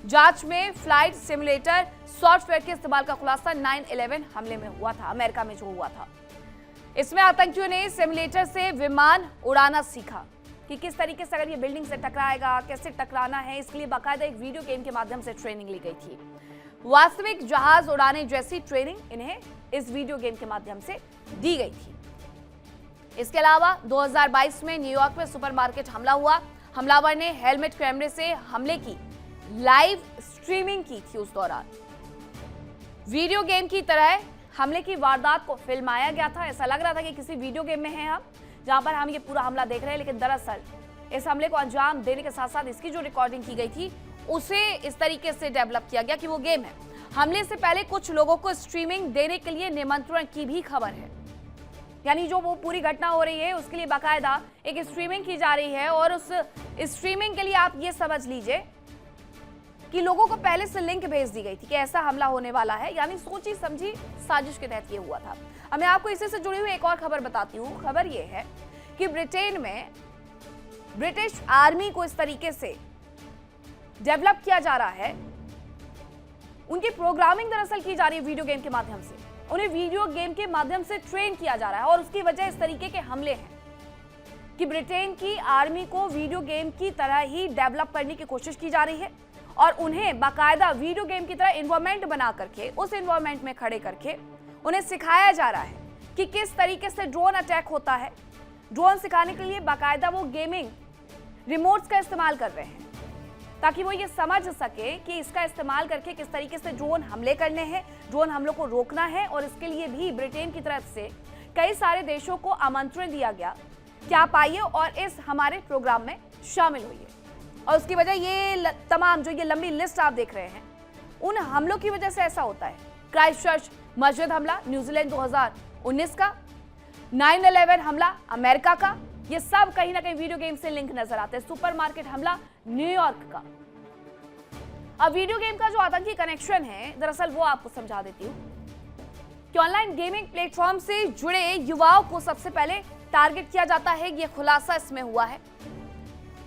जांच में फ्लाइट सिमुलेटर सॉफ्टवेयर के इस्तेमाल का खुलासा 9/11 हमले में हुआ था, अमेरिका में जो हुआ था। इसमें आतंकियों ने सिमुलेटर से विमान उड़ाना सीखा कि किस तरीके से अगर ये बिल्डिंग से टकराएगा, कैसे टकराना है, इसके लिए बाकायदा एक वीडियो गेम के माध्यम से ट्रेनिंग ली गई थी। वास्तविक जहाज उड़ाने जैसी ट्रेनिंग इन्हें इस वीडियो गेम के माध्यम से दी गई थी। इसके अलावा 2022 में न्यूयॉर्क में सुपरमार्केट हमला हुआ। हमलावर ने हेलमेट कैमरे से हमले की लाइव स्ट्रीमिंग की थी। उस दौरान वीडियो गेम की तरह हमले की वारदात को फिल्माया गया था। ऐसा लग रहा था कि किसी वीडियो गेम में हैं हम, जहां पर हम ये पूरा हमला देख रहे हैं, लेकिन दरअसल इस हमले को अंजाम देने के साथ साथ इसकी जो रिकॉर्डिंग की गई थी उसे इस तरीके से डेवलप किया गया कि वो गेम है। हमले से पहले कुछ लोगों को स्ट्रीमिंग देने के लिए निमंत्रण की भी खबर है, यानी जो वो पूरी घटना हो रही है उसके लिए बाकायदा एक स्ट्रीमिंग की जा रही है। और उस स्ट्रीमिंग के लिए आप ये समझ लीजिए कि लोगों को पहले से लिंक भेज दी गई थी कि ऐसा हमला होने वाला है, यानी सोची समझी साजिश के तहत ये हुआ था। अब मैं आपको इसी से जुड़ी हुई एक और खबर बताती हूँ। खबर ये है कि ब्रिटेन में ब्रिटिश आर्मी को इस तरीके से डेवलप किया जा रहा है, उनकी प्रोग्रामिंग दरअसल की जा रही है वीडियो गेम के माध्यम से, उन्हें वीडियो गेम के माध्यम से ट्रेन किया जा रहा है। और उसकी वजह इस तरीके के हमले हैं कि ब्रिटेन की आर्मी को वीडियो गेम की तरह ही डेवलप करने की कोशिश की जा रही है और उन्हें बाकायदा वीडियो गेम की तरह एनवायरमेंट बना करके, उस एनवायरमेंट में खड़े करके उन्हें सिखाया जा रहा है कि किस तरीके से ड्रोन अटैक होता है। ड्रोन सिखाने के लिए बाकायदा वो गेमिंग रिमोट्स का इस्तेमाल कर रहे हैं ताकि वो ये समझ सके कि इसका इस्तेमाल करके किस तरीके से ड्रोन हमले करने हैं, ड्रोन हमलों को रोकना है। और इसके लिए भी ब्रिटेन की तरफ से कई सारे देशों को आमंत्रण दिया गया कि आप आइए और इस हमारे प्रोग्राम में शामिल होइए। और उसकी वजह ये तमाम जो ये लंबी लिस्ट आप देख रहे हैं, उन हमलों की वजह से ऐसा होता है। क्राइस्टचर्च मस्जिद हमला न्यूजीलैंड 2019 का, 9/11 हमला अमेरिका का, ये सब कहीं ना कहीं वीडियो गेम से लिंक नजर आते हैं। सुपरमार्केट हमला न्यूयॉर्क का। अब वीडियो गेम का जो आतंकी कनेक्शन है, दरअसल वो आपको समझा देती हूँ कि ऑनलाइन गेमिंग प्लेटफॉर्म से जुड़े युवाओं को सबसे पहले टारगेट किया जाता है। ये खुलासा इसमें हुआ है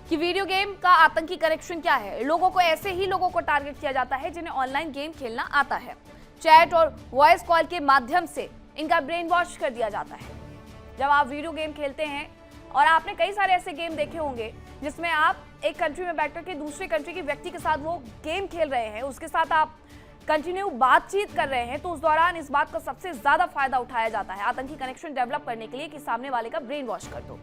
कि वीडियो गेम का आतंकी कनेक्शन क्या है। लोगों को, ऐसे ही लोगों को टारगेट किया जाता है जिन्हें ऑनलाइन गेम खेलना आता है। चैट और वॉइस कॉल के माध्यम से इनका ब्रेन वॉश कर दिया जाता है। जब आप वीडियो गेम खेलते हैं, और आपने कई सारे ऐसे गेम देखे होंगे जिसमें आप एक कंट्री में बैठकर के दूसरे कंट्री के व्यक्ति के साथ वो गेम खेल रहे हैं, उसके साथ आप कंटिन्यू बातचीत कर रहे हैं, तो उस दौरान इस बात का सबसे ज्यादा फायदा उठाया जाता है आतंकी कनेक्शन डेवलप करने के लिए कि सामने वाले का ब्रेन वॉश कर दो।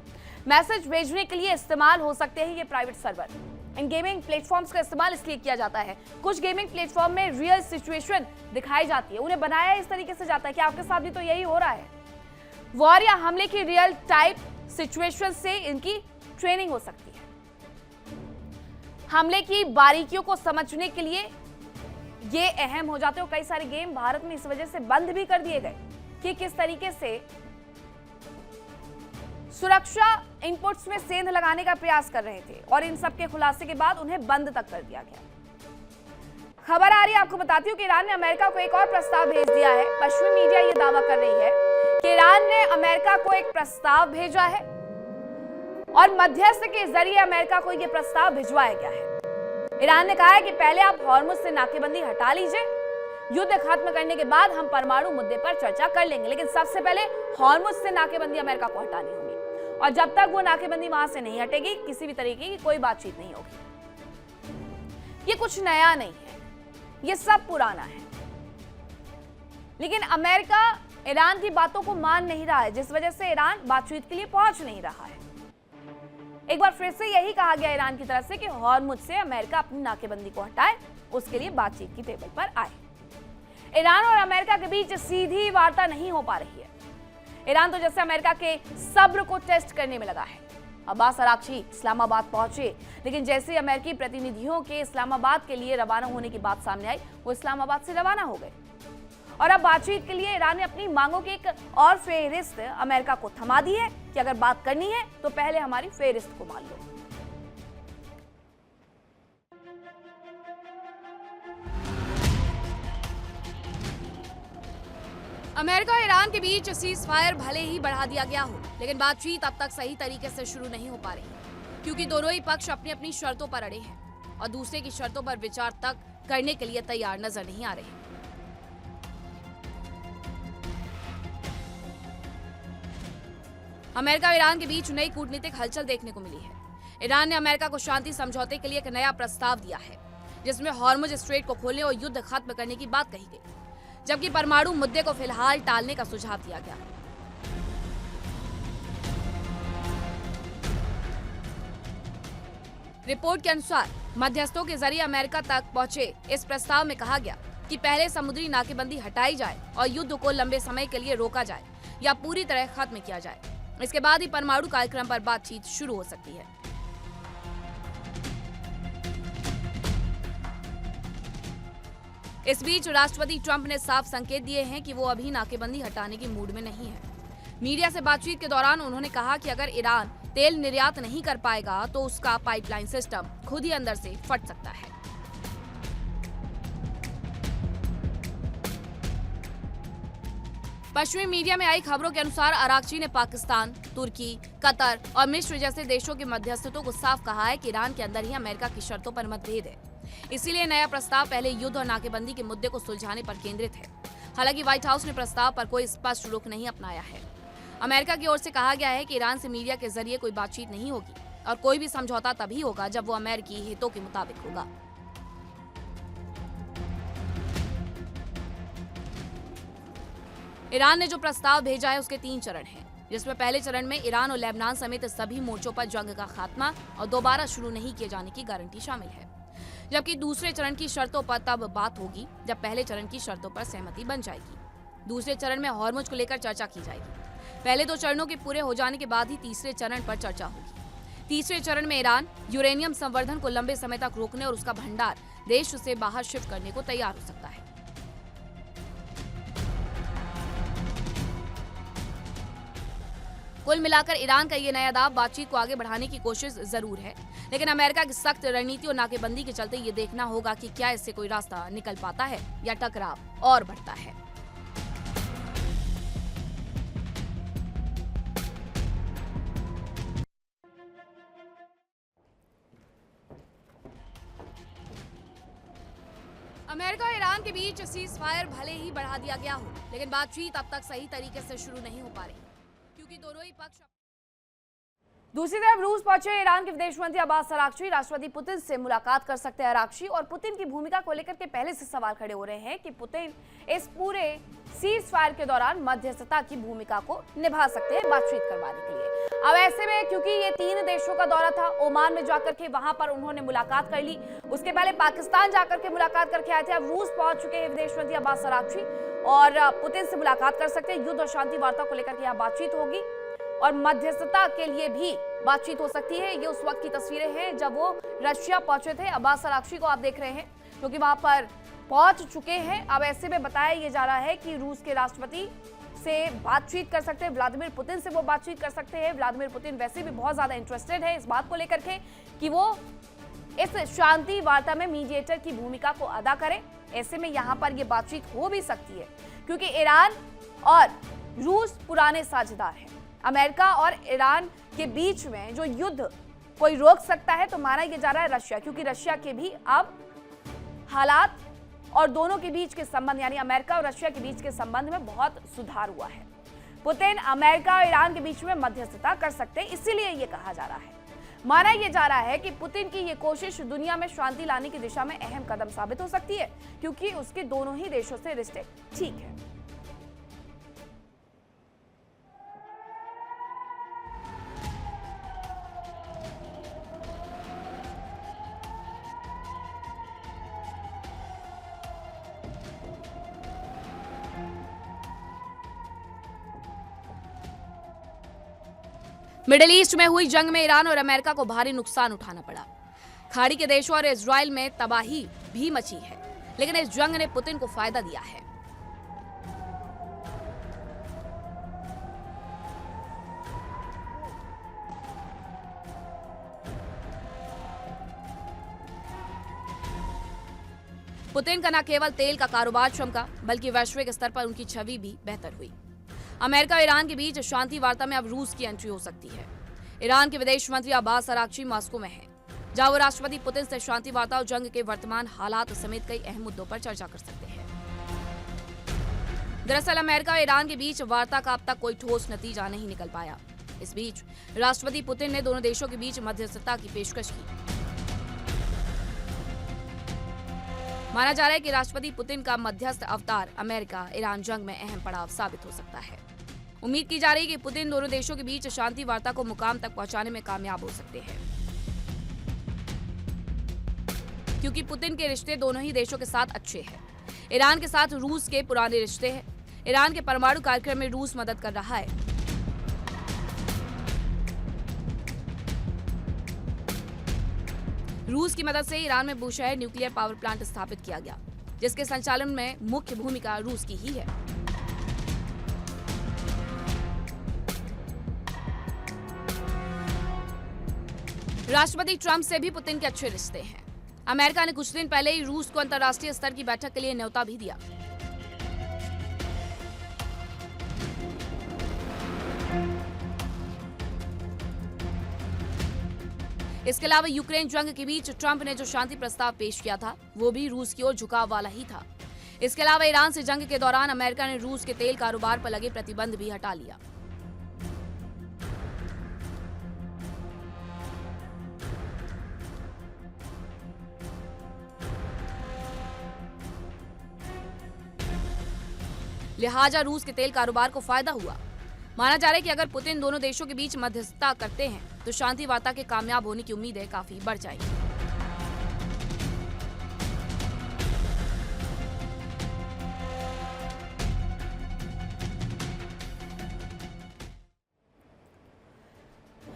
मैसेज भेजने के लिए इस्तेमाल हो सकते हैं ये private server. In gaming platforms का इस्तेमाल इसलिए किया जाता है, कुछ गेमिंग प्लेटफॉर्म में रियल सिचुएशन दिखाई जाती है, उन्हें बनाया इस तरीके से जाता है कि आपके साथ भी तो यही हो रहा है। वॉर या हमले की रियल टाइप सिचुएशन से इनकी ट्रेनिंग हो सकती है। हमले की बारीकियों को समझने के लिए ये अहम हो जाते हो। कई सारे गेम भारत में इस वजह से बंद भी कर दिए गए कि किस तरीके से सुरक्षा इनपुट्स में सेंध लगाने का प्रयास कर रहे थे, और इन सब के खुलासे के बाद उन्हें बंद तक कर दिया गया। खबर आ रही है, आपको बताती हूँ कि ईरान ने अमेरिका को एक और प्रस्ताव भेज दिया है। पश्चिमी मीडिया ये दावा कर रही है कि ईरान ने अमेरिका को एक प्रस्ताव भेजा है और मध्यस्थ के जरिए अमेरिका को यह प्रस्ताव भिजवाया गया है। ईरान ने कहा है कि पहले आप हॉर्मुज से नाकेबंदी हटा लीजिए, युद्ध खत्म करने के बाद हम परमाणु मुद्दे पर चर्चा कर लेंगे, लेकिन सबसे पहले हॉर्मुज से नाकेबंदी अमेरिका को हटानी होगी। और जब तक वो नाकेबंदी वहां से नहीं हटेगी, किसी भी तरीके की कोई बातचीत नहीं होगी। ये कुछ नया नहीं है, ये सब पुराना है, लेकिन अमेरिका ईरान की बातों को मान नहीं रहा है, जिस वजह से ईरान बातचीत के लिए पहुंच नहीं रहा है। एक बार फिर से यही कहा गया ईरान की तरफ से कि हॉर्मुज से अमेरिका अपनी नाकेबंदी को हटाए, उसके लिए बातचीत की टेबल पर आए। ईरान और अमेरिका के बीच सीधी वार्ता नहीं हो पा रही है। ईरान तो जैसे अमेरिका के सब्र को टेस्ट करने में लगा है। अब्बास अराक्ची इस्लामाबाद पहुंचे, लेकिन जैसे अमेरिकी प्रतिनिधियों के इस्लामाबाद के लिए रवाना होने की बात सामने आई, वो इस्लामाबाद से रवाना हो गए। और अब बातचीत के लिए ईरान ने अपनी मांगों की एक और फेहरिस्त अमेरिका को थमा दी है कि अगर बात करनी है तो पहले हमारी फेहरिस्त को मान लो। अमेरिका और ईरान के बीच सीज फायर भले ही बढ़ा दिया गया हो, लेकिन बातचीत अब तक सही तरीके से शुरू नहीं हो पा रही, क्योंकि दोनों ही पक्ष अपनी अपनी शर्तों पर अड़े हैं और दूसरे की शर्तों पर विचार तक करने के लिए तैयार नजर नहीं आ रहे। अमेरिका और ईरान के बीच नई कूटनीतिक हलचल देखने को मिली है। ईरान ने अमेरिका को शांति समझौते के लिए एक नया प्रस्ताव दिया है, जिसमें हॉर्मुज स्ट्रेट को खोलने और युद्ध खत्म करने की बात कही गई। जबकि परमाणु मुद्दे को फिलहाल टालने का सुझाव दिया गया। रिपोर्ट के अनुसार मध्यस्थों के जरिए अमेरिका तक पहुंचे इस प्रस्ताव में कहा गया कि पहले समुद्री नाकेबंदी हटाई जाए और युद्ध को लंबे समय के लिए रोका जाए या पूरी तरह खत्म किया जाए। इसके बाद ही परमाणु कार्यक्रम पर बातचीत शुरू हो सकती है। इस बीच राष्ट्रपति ट्रंप ने साफ संकेत दिए हैं कि वो अभी नाकेबंदी हटाने की मूड में नहीं है। मीडिया से बातचीत के दौरान उन्होंने कहा कि अगर ईरान तेल निर्यात नहीं कर पाएगा तो उसका पाइपलाइन सिस्टम खुद ही अंदर से फट सकता है। पश्चिमी मीडिया में आई खबरों के अनुसार आरागची ने पाकिस्तान, तुर्की, कतर और मिस्र जैसे देशों के मध्यस्थों को साफ कहा है कि ईरान के अंदर ही अमेरिका की शर्तों पर मतभेद है। इसीलिए नया प्रस्ताव पहले युद्ध और नाकेबंदी के मुद्दे को सुलझाने पर केंद्रित है। हालांकि व्हाइट हाउस ने प्रस्ताव पर कोई स्पष्ट रुख नहीं अपनाया है। अमेरिका की ओर से कहा गया है कि ईरान से मीडिया के जरिए कोई बातचीत नहीं होगी और कोई भी समझौता तभी होगा जब वो अमेरिकी हितों के मुताबिक होगा। ईरान ने जो प्रस्ताव भेजा है उसके 3 चरण हैं, जिसमें पहले चरण में ईरान और लेबनान समेत सभी मोर्चों पर जंग का खात्मा और दोबारा शुरू नहीं किए जाने की गारंटी शामिल है। जबकि दूसरे चरण की शर्तों पर तब बात होगी जब पहले चरण की शर्तों पर सहमति बन जाएगी। दूसरे चरण में हॉर्मुज को लेकर चर्चा की जाएगी। पहले 2 चरणों के पूरे हो जाने के बाद ही तीसरे चरण पर चर्चा होगी। तीसरे चरण में ईरान यूरेनियम संवर्धन को लंबे समय तक रोकने और उसका भंडार देश से बाहर शिफ्ट करने को तैयार हो सकता है। कुल मिलाकर ईरान का ये नया दाव बातचीत को आगे बढ़ाने की कोशिश जरूर है, लेकिन अमेरिका की सख्त रणनीति और नाकेबंदी के चलते ये देखना होगा कि क्या इससे कोई रास्ता निकल पाता है या टकराव और बढ़ता है। अमेरिका और ईरान के बीच सीज फायर भले ही बढ़ा दिया गया हो, लेकिन बातचीत अब तक सही तरीके से शुरू नहीं हो पा रही, क्योंकि दोनों ही पक्ष। दूसरी तरफ रूस पहुंचे ईरान के विदेश मंत्री अब्बास अरागची राष्ट्रपति पुतिन से मुलाकात कर सकते हैं। अरागची और पुतिन की भूमिका को लेकर के पहले से सवाल खड़े हो रहे हैं कि पुतिन इस पूरे सीज फायर के दौरान मध्यस्थता की भूमिका को निभा सकते हैं बातचीत करवाने के लिए। अब ऐसे में क्योंकि ये 3 देशों का दौरा था, ओमान में जाकर के वहां पर उन्होंने मुलाकात कर ली, उसके पहले पाकिस्तान जाकर के मुलाकात करके आए थे। अब रूस पहुंच चुके हैं विदेश मंत्री अब्बास अरागची और पुतिन से मुलाकात कर सकते हैं। युद्ध और शांति वार्ता को लेकर के यहाँ बातचीत होगी और मध्यस्थता के लिए भी बातचीत हो सकती है। ये उस वक्त की तस्वीरें हैं जब वो रशिया पहुंचे थे। अब्बास अरागची को आप देख रहे हैं क्योंकि वहां पर पहुंच चुके हैं। अब ऐसे में बताया ये जा रहा है कि रूस के राष्ट्रपति से बातचीत कर सकते हैं, व्लादिमीर पुतिन से वो बातचीत कर सकते हैं। व्लादिमीर पुतिन वैसे भी बहुत ज्यादा इंटरेस्टेड है इस बात को लेकर के कि वो इस शांति वार्ता में मीडिएटर की भूमिका को अदा करें। ऐसे में यहाँ पर ये बातचीत हो भी सकती है क्योंकि ईरान और रूस पुराने साझेदार हैं। अमेरिका और ईरान के बीच में जो युद्ध कोई रोक सकता है तो माना यह जा रहा है रशिया, क्योंकि रशिया के भी अब हालात और दोनों के बीच के संबंध यानी अमेरिका और रशिया के बीच के संबंध में बहुत सुधार हुआ है। पुतिन अमेरिका और ईरान के बीच में मध्यस्थता कर सकते हैं, इसीलिए ये कहा जा रहा है। माना यह जा रहा है कि पुतिन की ये कोशिश दुनिया में शांति लाने की दिशा में अहम कदम साबित हो सकती है क्योंकि उसके दोनों ही देशों से रिश्ते ठीक है। मिडिल ईस्ट में हुई जंग में ईरान और अमेरिका को भारी नुकसान उठाना पड़ा। खाड़ी के देशों और इजराइल में तबाही भी मची है, लेकिन इस जंग ने पुतिन को फायदा दिया है। पुतिन का न केवल तेल का कारोबार चमका, बल्कि वैश्विक स्तर पर उनकी छवि भी बेहतर हुई। अमेरिका और ईरान के बीच शांति वार्ता में अब रूस की एंट्री हो सकती है। ईरान के विदेश मंत्री अब्बास अरागची मॉस्को में हैं, जहां वो राष्ट्रपति पुतिन से शांति वार्ता और जंग के वर्तमान हालात समेत कई अहम मुद्दों पर चर्चा कर सकते हैं। दरअसल अमेरिका और ईरान के बीच वार्ता का अब तक कोई ठोस नतीजा नहीं निकल पाया। इस बीच राष्ट्रपति पुतिन ने दोनों देशों के बीच मध्यस्थता की पेशकश की। माना जा रहा है कि राष्ट्रपति पुतिन का मध्यस्थ अवतार अमेरिका ईरान जंग में अहम पड़ाव साबित हो सकता है। उम्मीद की जा रही है कि पुतिन दोनों देशों के बीच शांति वार्ता को मुकाम तक पहुंचाने में कामयाब हो सकते हैं, क्योंकि पुतिन के रिश्ते दोनों ही देशों के साथ अच्छे हैं। ईरान के साथ रूस के पुराने रिश्ते हैं। ईरान के परमाणु कार्यक्रम में रूस मदद कर रहा है। रूस की मदद से ईरान में बुशहर न्यूक्लियर पावर प्लांट स्थापित किया गया, जिसके संचालन में मुख्य भूमिका रूस की ही है। राष्ट्रपति ट्रंप से भी पुतिन के अच्छे रिश्ते हैं। अमेरिका ने कुछ दिन पहले ही रूस को अंतर्राष्ट्रीय स्तर की बैठक के लिए न्योता भी दिया। इसके अलावा यूक्रेन जंग के बीच ट्रंप ने जो शांति प्रस्ताव पेश किया था, वो भी रूस की ओर झुकाव वाला ही था। इसके अलावा ईरान से जंग के दौरान अमेरिका ने रूस के तेल कारोबार पर लगे प्रतिबंध भी हटा लिया। लिहाजा रूस के तेल कारोबार को फायदा हुआ। माना जा रहा है कि अगर पुतिन दोनों देशों के बीच मध्यस्थता करते हैं तो शांति वार्ता के कामयाब होने की उम्मीदें काफी बढ़ जाएंगी।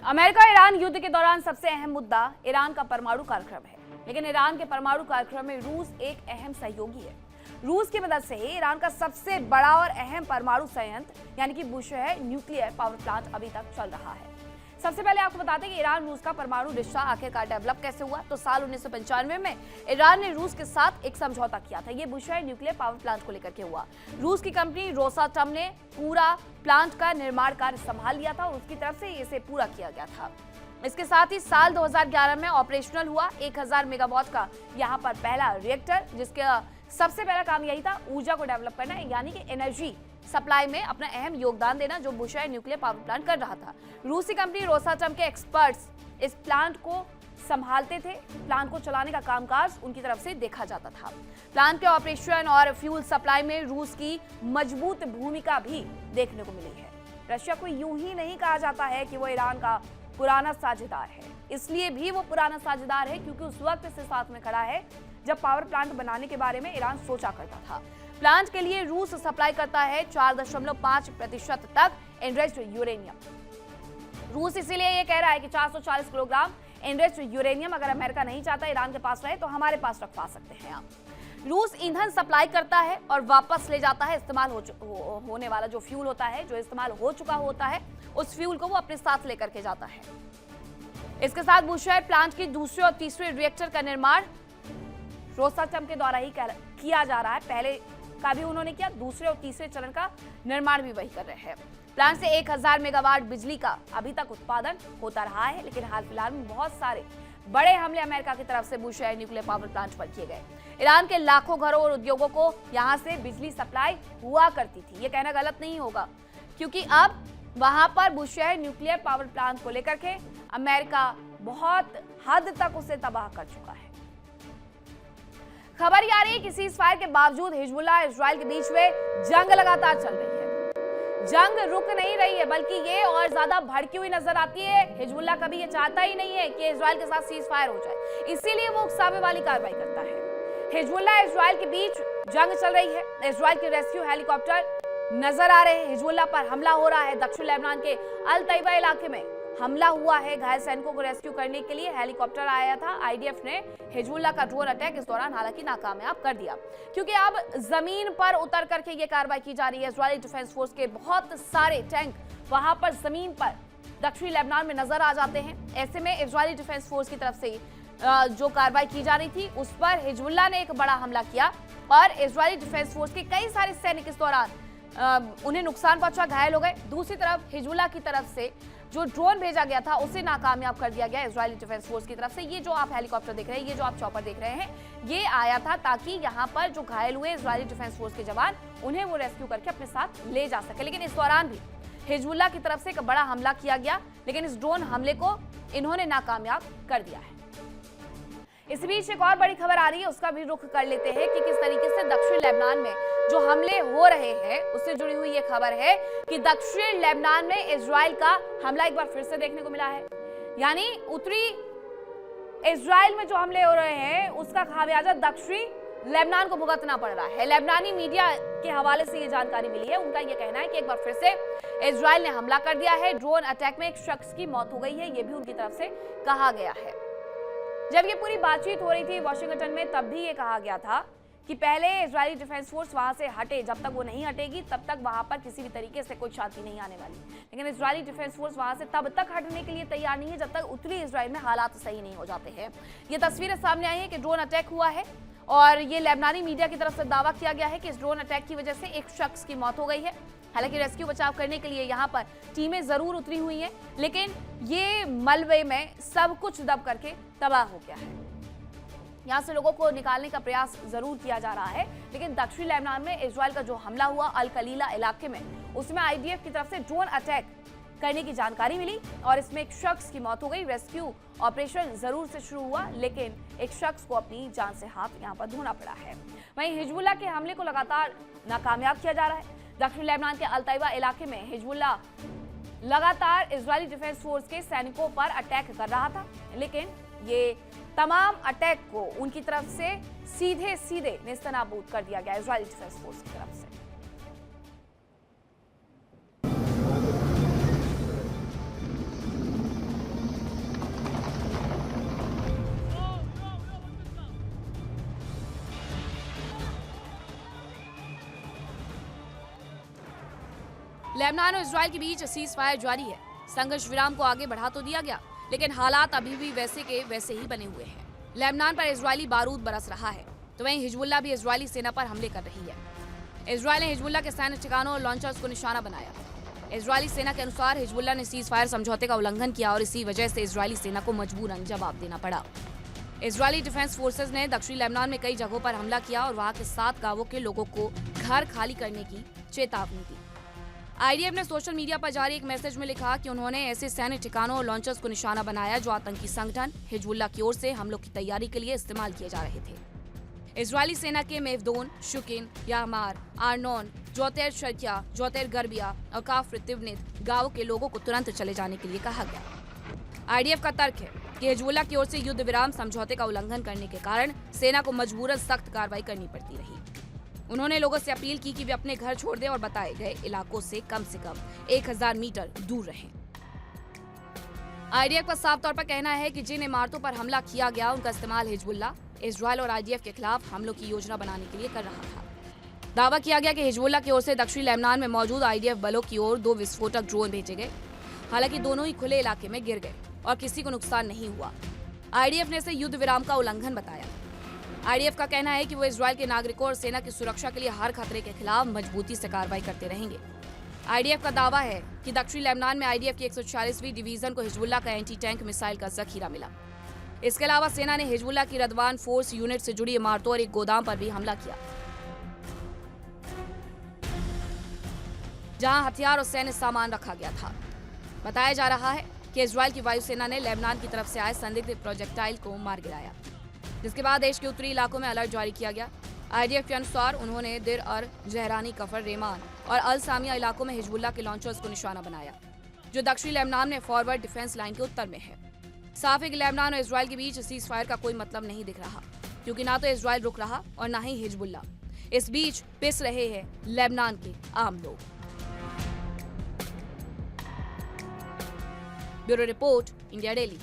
अमेरिका ईरान युद्ध के दौरान सबसे अहम मुद्दा ईरान का परमाणु कार्यक्रम है, लेकिन ईरान के परमाणु कार्यक्रम में रूस एक अहम सहयोगी है। रूस की मदद से ईरान का सबसे बड़ा और अहम परमाणु संयंत्र यानी कि बुशहर न्यूक्लियर पावर प्लांट अभी तक चल रहा है। सबसे पहले आपको बताते हैं कि ईरान रूस का परमाणु रिश्ता आखिरकार डेवलप कैसे हुआ। तो साल 1995 में ईरान ने रूस के साथ एक समझौता किया था। ये बुशहर न्यूक्लियर पावर प्लांट को लेकर के हुआ। रूस की कंपनी रोसाटम ने पूरा प्लांट का निर्माण कार्य संभाल लिया था और उसकी तरफ से इसे पूरा किया गया था। इसके साथ ही साल 2011 में ऑपरेशनल हुआ 1000 मेगावाट का यहाँ पर पहला रिएक्टर, जिसका सबसे पहला काम यही था ऊर्जा को डेवलप करना, यानी कि एनर्जी सप्लाई में अपना अहम योगदान देना, जो बुशहर न्यूक्लियर पावर प्लांट कर रहा था। रूसी कंपनी रोसाटम के एक्सपर्ट्स इस प्लांट को संभालते थे। प्लांट को चलाने का कामकाज उनकी तरफ से देखा जाता था। प्लांट के ऑपरेशन और फ्यूल सप्लाई में रूस की मजबूत भूमिका भी देखने को मिली है। रशिया को यूं ही नहीं कहा जाता है कि वो ईरान का पुराना साझेदार है, इसलिए भी वो पुराना साझेदार है क्योंकि उस वक्त से साथ में खड़ा है जब पावर प्लांट बनाने के बारे में ईरान सोचा करता था। प्लांट के लिए रूस सप्लाई करता है 4.5% तक एनरिच्ड यूरेनियम। रूस इसीलिए ये कह रहा है कि 440 किलोग्राम एनरिच्ड यूरेनियम अगर अमेरिका नहीं चाहता ईरान के पास रहे तो हमारे पास रखवा सकते हैं आप। रूस ईंधन सप्लाई करता है और वापस ले जाता है इस्तेमाल होने वाला जो फ्यूल होता है, जो इस्तेमाल हो चुका होता है, उस फ्यूल को वो अपने साथ लेकर के जाता है। इसके साथ बुशहर प्लांट की दूसरे और तीसरे रिएक्टर का निर्माण रोसाटम के द्वारा ही किया जा रहा है। पहले का भी उन्होंने किया, दूसरे और तीसरे चरण का निर्माण भी वही कर रहे हैं। प्लांट से 1000 मेगावाट बिजली का अभी तक उत्पादन होता रहा है, लेकिन हाल फिलहाल में बहुत सारे बड़े हमले अमेरिका की तरफ से बुशहर न्यूक्लियर पावर प्लांट पर किए गए। ईरान के लाखों घरों और उद्योगों को यहां से बिजली सप्लाई हुआ करती थी। ये कहना गलत नहीं होगा, क्योंकि अब वहां पर बुशहर न्यूक्लियर पावर प्लांट को लेकर के अमेरिका बहुत हद तक उसे तबाह कर चुका है। खबर आ रही है कि सीज़फायर के बावजूद हिजबुल्लाह इजराइल के बीच में जंग लगातार चल रही है। जंग रुक नहीं रही है, बल्कि ये और ज्यादा भड़की हुई नजर आती है। हिजबुल्लाह कभी ये चाहता ही नहीं है कि इजराइल के साथ सीज़फायर हो जाए, इसीलिए वो उकसावे वाली कार्रवाई करता है। हिजबुल्लाह इजराइल के बीच जंग चल रही है। इजराइल के रेस्क्यू हेलीकॉप्टर नजर आ रहे हैं। हिजबुल्लाह पर हमला हो रहा है। दक्षिण लेबनान के अल तैबा इलाके में हमला हुआ है। घायल सैनिकों को रेस्क्यू करने के लिए हेलीकॉप्टर आया था। आईडीएफ ने हिजबुल्लाह का ड्रोन अटैक इस दौरान हालांकि नाकामयाब कर दिया, क्योंकि अब जमीन पर उतर करके ये कार्रवाई की जा रही है। इजरायली डिफेंस फोर्स के बहुत सारे टैंक वहां पर जमीन पर दक्षिणी लेबनान में नजर आ जाते हैं। ऐसे में इजरायली डिफेंस फोर्स की तरफ से जो कार्रवाई की जा रही थी उस पर हिजबुल्लाह ने एक बड़ा हमला किया और इजरायली डिफेंस फोर्स के कई सारे सैनिक इस दौरान उन्हें नुकसान पहुंचा, घायल हो गए। दूसरी तरफ हिजबुल्लाह की तरफ से जो ड्रोन भेजा गया था उसे नाकामयाब कर दिया गया इजरायली डिफेंस फोर्स की तरफ से। ये जो आप हेलीकॉप्टर देख रहे हैं, ये जो आप चॉपर देख रहे हैं, ये आया था ताकि यहाँ पर जो घायल हुए इजरायली डिफेंस फोर्स के जवान, उन्हें वो रेस्क्यू करके अपने साथ ले जा सके। लेकिन इस दौरान भी हिजबुल्लाह की तरफ से एक बड़ा हमला किया गया, लेकिन इस ड्रोन हमले को इन्होंने नाकामयाब कर दिया है। इस बीच एक और बड़ी खबर आ रही है, उसका भी रुख कर लेते हैं कि किस तरीके से दक्षिण लेबनान में जो हमले हो रहे हैं उससे जुड़ी हुई ये खबर है कि दक्षिण लेबनान में इजराइल का हमला एक बार फिर से देखने को मिला है। यानी उत्तरी इजराइल में जो हमले हो रहे हैं उसका खामियाजा दक्षिणी लेबनान को भुगतना पड़ रहा है। लेबनानी मीडिया के हवाले से ये जानकारी मिली है। उनका ये कहना है कि एक बार फिर से इजराइल ने हमला कर दिया है। ड्रोन अटैक में एक शख्स की मौत हो गई है, ये भी उनकी तरफ से कहा गया है। जब ये पूरी बातचीत हो रही थी वॉशिंगटन में, तब भी ये कहा गया था कि पहले इजरायली डिफेंस फोर्स वहां से हटे, जब तक वो नहीं हटेगी तब तक वहां पर किसी भी तरीके से कोई शांति नहीं आने वाली। लेकिन इजरायली डिफेंस फोर्स वहां से तब तक हटने के लिए तैयार नहीं है जब तक उत्तरी इजराइल में हालात सही नहीं हो जाते हैं। ये तस्वीरें सामने आई है कि ड्रोन अटैक हुआ है और ये लेबनानी मीडिया की तरफ से दावा किया गया है कि इस ड्रोन अटैक की वजह से एक शख्स की मौत हो गई है। हालांकि रेस्क्यू बचाव करने के लिए यहाँ पर टीमें जरूर उतरी हुई हैं, लेकिन ये मलबे में सब कुछ दब करके तबाह हो गया है। यहाँ से लोगों को निकालने का प्रयास जरूर किया जा रहा है, लेकिन दक्षिणी लेबनान में इजराइल का जो हमला हुआ अल कलीला इलाके में, उसमें आईडीएफ की तरफ से ड्रोन अटैक करने की जानकारी मिली और इसमें एक शख्स की मौत हो गई। रेस्क्यू ऑपरेशन जरूर से शुरू हुआ, लेकिन एक शख्स को अपनी जान से हाथ यहाँ पर धोना पड़ा है। वहीं हिजबुल्लाह के हमले को लगातार नाकामयाब किया जा रहा है। दक्षिण लेबनान के अल तैबा इलाके में हिजबुल्लाह लगातार इजरायली डिफेंस फोर्स के सैनिकों पर अटैक कर रहा था, लेकिन ये तमाम अटैक को उनकी तरफ से सीधे सीधे नेस्तनाबूद कर दिया गया इजरायली डिफेंस फोर्स की तरफ से। लेबनान और इजराइल के बीच सीज फायर जारी है। संघर्ष विराम को आगे बढ़ा तो दिया गया, लेकिन हालात अभी भी वैसे के वैसे ही बने हुए हैं। लेबनान पर इजरायली बारूद बरस रहा है, तो वहीं हिजबुल्लाह भी इजरायली सेना पर हमले कर रही है। इजराइल ने हिजबुल्लाह के सैन्य ठिकानों और लॉन्चर्स को निशाना बनाया। इजरायली सेना के अनुसार हिजबुल्लाह ने सीज फायर समझौते का उल्लंघन किया और इसी वजह से इजरायली सेना को मजबूरन जवाब देना पड़ा। इजरायली डिफेंस फोर्सेज ने दक्षिणी लेबनान में कई जगहों पर हमला किया और वहां के 7 गांवों के लोगों को घर खाली करने की चेतावनी दी। आईडीएफ ने सोशल मीडिया पर जारी एक मैसेज में लिखा कि उन्होंने ऐसे सैन्य ठिकानों और लॉन्चर्स को निशाना बनाया जो आतंकी संगठन हिजबुल्लाह की ओर से हमलों की तैयारी के लिए इस्तेमाल किए जा रहे थे। इजरायली सेना के मेवदोन, शुकिन, यामार, आर्नोन, जोतेर शर्किया, जोतेर गरबिया और काफ्र तिवनित गांवों के लोगों को तुरंत चले जाने के लिए कहा गया। आईडीएफ का तर्क है कि हिजबुल्लाह की ओर से युद्ध विराम समझौते का उल्लंघन करने के कारण सेना को मजबूरन सख्त कार्रवाई करनी पड़ती रही। उन्होंने लोगों से अपील की कि वे अपने घर छोड़ दें और बताए गए इलाकों से कम 1000 मीटर दूर रहें। आईडीएफ का साफ तौर पर कहना है कि जिन इमारतों पर हमला किया गया उनका इस्तेमाल हिजबुल्लाह, इजराइल और आईडीएफ के खिलाफ हमलों की योजना बनाने के लिए कर रहा था। दावा किया गया कि हिजबुल्लाह की ओर से दक्षिणी लेबनान में मौजूद आईडीएफ बलों की ओर 2 विस्फोटक ड्रोन भेजे गए। हालांकि दोनों ही खुले इलाके में गिर गए और किसी को नुकसान नहीं हुआ। आईडीएफ ने इसे युद्ध विराम का उल्लंघन बताया। आईडीएफ का कहना है कि वो इजराइल के नागरिकों और सेना की सुरक्षा के लिए हर खतरे के खिलाफ मजबूती से कार्रवाई करते रहेंगे। आईडीएफ का दावा है कि दक्षिणी लेबनान में आईडीएफ की 146वीं डिवीजन को हिजबुल्लाह का एंटी टैंक मिसाइल का जखीरा मिला। इसके अलावा सेना ने हिजबुल्लाह की रदवान फोर्स यूनिट से जुड़ी इमारतों और एक गोदाम पर भी हमला किया, जहां हथियार और सैन्य सामान रखा गया था। बताया जा रहा है कि इजराइल की वायुसेना ने लेबनान की तरफ से आए संदिग्ध प्रोजेक्टाइल को मार गिराया, जिसके बाद देश के उत्तरी इलाकों में अलर्ट जारी किया गया। आईडीएफ के अनुसार उन्होंने दिर और जहरानी, कफर, रेमान और अल सामिया इलाकों में हिजबुल्लाह के लॉन्चर्स को निशाना बनाया, जो दक्षिणी लेबनान में फॉरवर्ड डिफेंस लाइन के उत्तर में है। साफ है कि लेबनान और इजराइल के बीच सीज फायर का कोई मतलब नहीं दिख रहा, क्योंकि ना तो इजराइल रुक रहा और ना ही हिजबुल्लाह। इस बीच पिस रहे हैं लेबनान के आम लोग। Bureau report, India daily.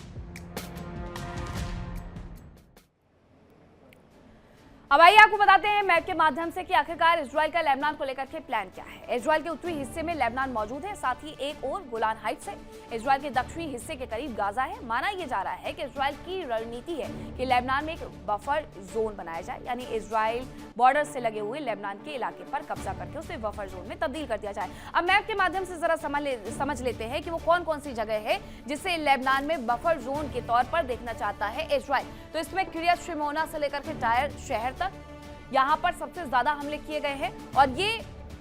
अब आइए आपको बताते हैं मैप के माध्यम से कि आखिरकार इजराइल का लेबनान को लेकर के प्लान क्या है। इजराइल के उत्तरी हिस्से में लेबनान मौजूद है, साथ ही एक और गोलान हाइट्स है। इजराइल के दक्षिणी हिस्से के करीब गाजा है। माना यह जा रहा है कि इजराइल की रणनीति है कि लेबनान में एक बफर जोन बनाया जाए, यानी इजराइल बॉर्डर से लगे हुए लेबनान के इलाके पर कब्जा करके उसे बफर जोन में तब्दील कर दिया जाए। अब मैप के माध्यम से जरा समझ लेते हैं कि वो कौन कौन सी जगह है जिसे लेबनान में बफर जोन के तौर पर देखना चाहता है इजराइल। तो इसमें किरियत शिमोना से लेकर के टायर शहर तक यहाँ पर सबसे ज्यादा हमले किए गए हैं, और ये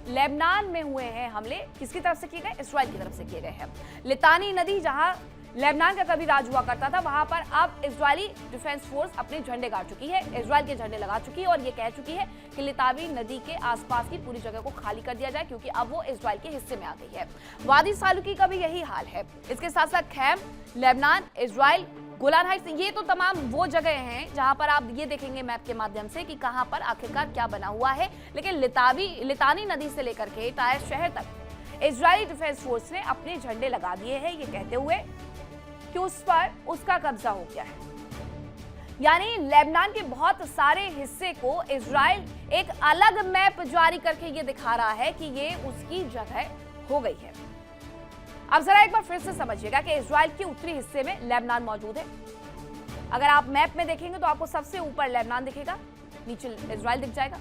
लेबनान में हुए हैं हमले किसकी तरफ से किए गए? इजराइल की तरफ से किए गए हैं। लितानी नदी जहां लेबनान का कभी राज हुआ करता था, वहां पर अब इजरायली डिफेंस फोर्स अपने झंडे गाड़ चुकी है, इजराइल के झंडे लगा चुकी है और ये कह चुकी है कि लितावी नदी के आसपास की पूरी जगह को खाली कर दिया जाए, क्योंकि अब वो इजराइल के हिस्से में आ गई है। वादी सालुकी का भी यही हाल है। इसके साथ साथ खैम, लेबनान, इजराइल, गोलान हाइट्स, ये तो तमाम वो जगह हैं जहां पर आप ये देखेंगे मैप के माध्यम से कि कहां पर आखिरकार क्या बना हुआ है। लेकिन लितानी नदी से लेकर के टायर शहर तक इजरायली डिफेंस फोर्स ने अपने झंडे लगा दिए हैं, ये कहते हुए कि उस पर उसका कब्जा हो गया है। यानी लेबनान के बहुत सारे हिस्से को इजराइल एक अलग मैप जारी करके ये दिखा रहा है कि ये उसकी जगह हो गई है। अब जरा एक बार फिर से समझिएगा कि इजराइल के उत्तरी हिस्से में लेबनान मौजूद है। अगर आप मैप में देखेंगे तो आपको सबसे ऊपर लेबनान दिखेगा, नीचे इजराइल दिख जाएगा।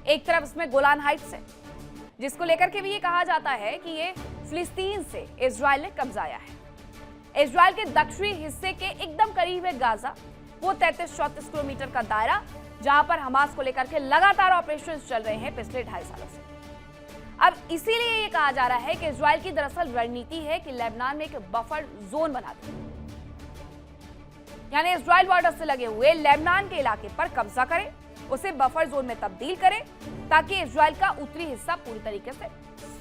एक तरफ इसमें गोलान हाइट्स है, जिसको लेकर के भी ये कहा जाता है कि ये फिलिस्तीन से इजराइल ने कब्जाया है। इजराइल के दक्षिणी हिस्से के एकदम करीब है गाजा, वो 33-34 किलोमीटर का दायरा, जहां पर हमास को लेकर के लगातार ऑपरेशन चल रहे हैं पिछले 2.5 सालों से। अब इसीलिए ये कहा जा रहा है कि इजराइल की दरअसल रणनीति है कि लेबनान में एक बफर जोन बना दे, यानी इजराइल बॉर्डर से लगे हुए लेबनान के इलाके पर कब्जा करे, उसे बफर जोन में तब्दील करे, ताकि इजराइल का उत्तरी हिस्सा पूरी तरीके से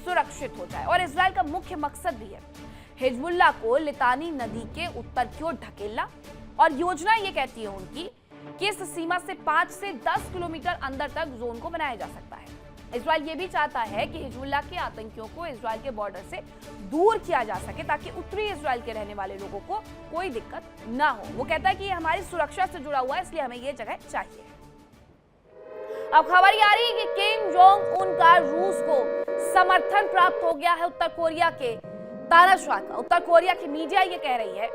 सुरक्षित हो जाए। और इजराइल का मुख्य मकसद भी है हिजबुल्लाह को लितानी नदी के उत्तर की ओर ढकेलना, और योजना ये कहती है उनकी कि इस सीमा से 5 से 10 किलोमीटर अंदर तक जोन को बनाया जा सकता है। इजराइल ये भी चाहता है कि हिजबुल्लाह के आतंकियों को इजराइल के बॉर्डर से दूर किया जा सके, ताकि उत्तरी इजराइल के रहने वाले लोगों को कोई दिक्कत ना हो। वो कहता है कि ये हमारी सुरक्षा से जुड़ा हुआ है, इसलिए हमें ये जगह चाहिए। अब खबर ये आ रही है कि किम जोंग उन का रूस को समर्थन प्राप्त हो गया है उत्तर कोरिया के तानाशाह का। उत्तर कोरिया की मीडिया ये कह रही है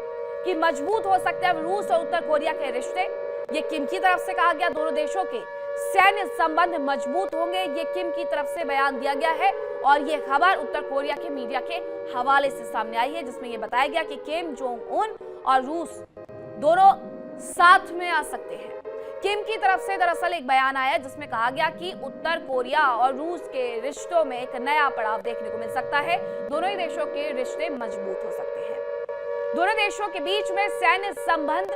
कि मजबूत हो सकते हैं रूस और उत्तर कोरिया के रिश्ते। ये किम की तरफ से कहा गया, दोनों देशों के सैन्य संबंध मजबूत होंगे, ये किम की तरफ से बयान दिया गया है। और ये खबर उत्तर कोरिया के मीडिया के हवाले से सामने आई है, जिसमें ये बताया गया कि किम जोंग उन और रूस दोनों साथ में आ सकते हैं। किम की तरफ से दरअसल एक बयान आया जिसमें कहा गया कि उत्तर कोरिया और रूस के रिश्तों में एक नया पड़ाव देखने को मिल सकता है। दोनों ही देशों के रिश्ते मजबूत हो सकते हैं। दोनों देशों के बीच में सैन्य संबंध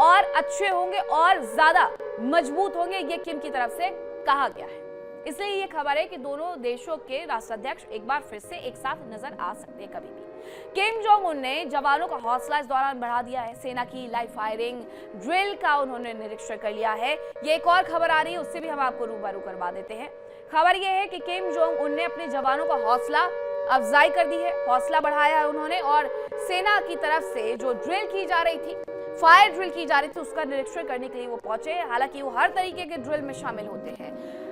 और अच्छे होंगे और ज्यादा मजबूत होंगे, ये किम की तरफ से कहा गया है। इसलिए ये खबर है कि दोनों देशों के राष्ट्राध्यक्ष एक बार फिर से एक साथ नजर आ सकते हैं कभी भी। किम जोंग उन ने जवानों का हौसला इस दौरान बढ़ा दिया है। सेना की लाइव फायरिंग ड्रिल का उन्होंने निरीक्षण कर लिया है। ये एक और खबर आ रही है, उससे भी हम आपको रूबरू करवा देते हैं। खबर यह है कि किम जोंग उन ने अपने जवानों का हौसला अफजाई कर दी है, हौसला बढ़ाया है उन्होंने, और सेना की तरफ से जो ड्रिल की जा रही थी, फायर ड्रिल की जा रही थी, उसका निरीक्षण करने के लिए वो पहुंचे। हालांकि वो हर तरीके के ड्रिल में शामिल होते हैं।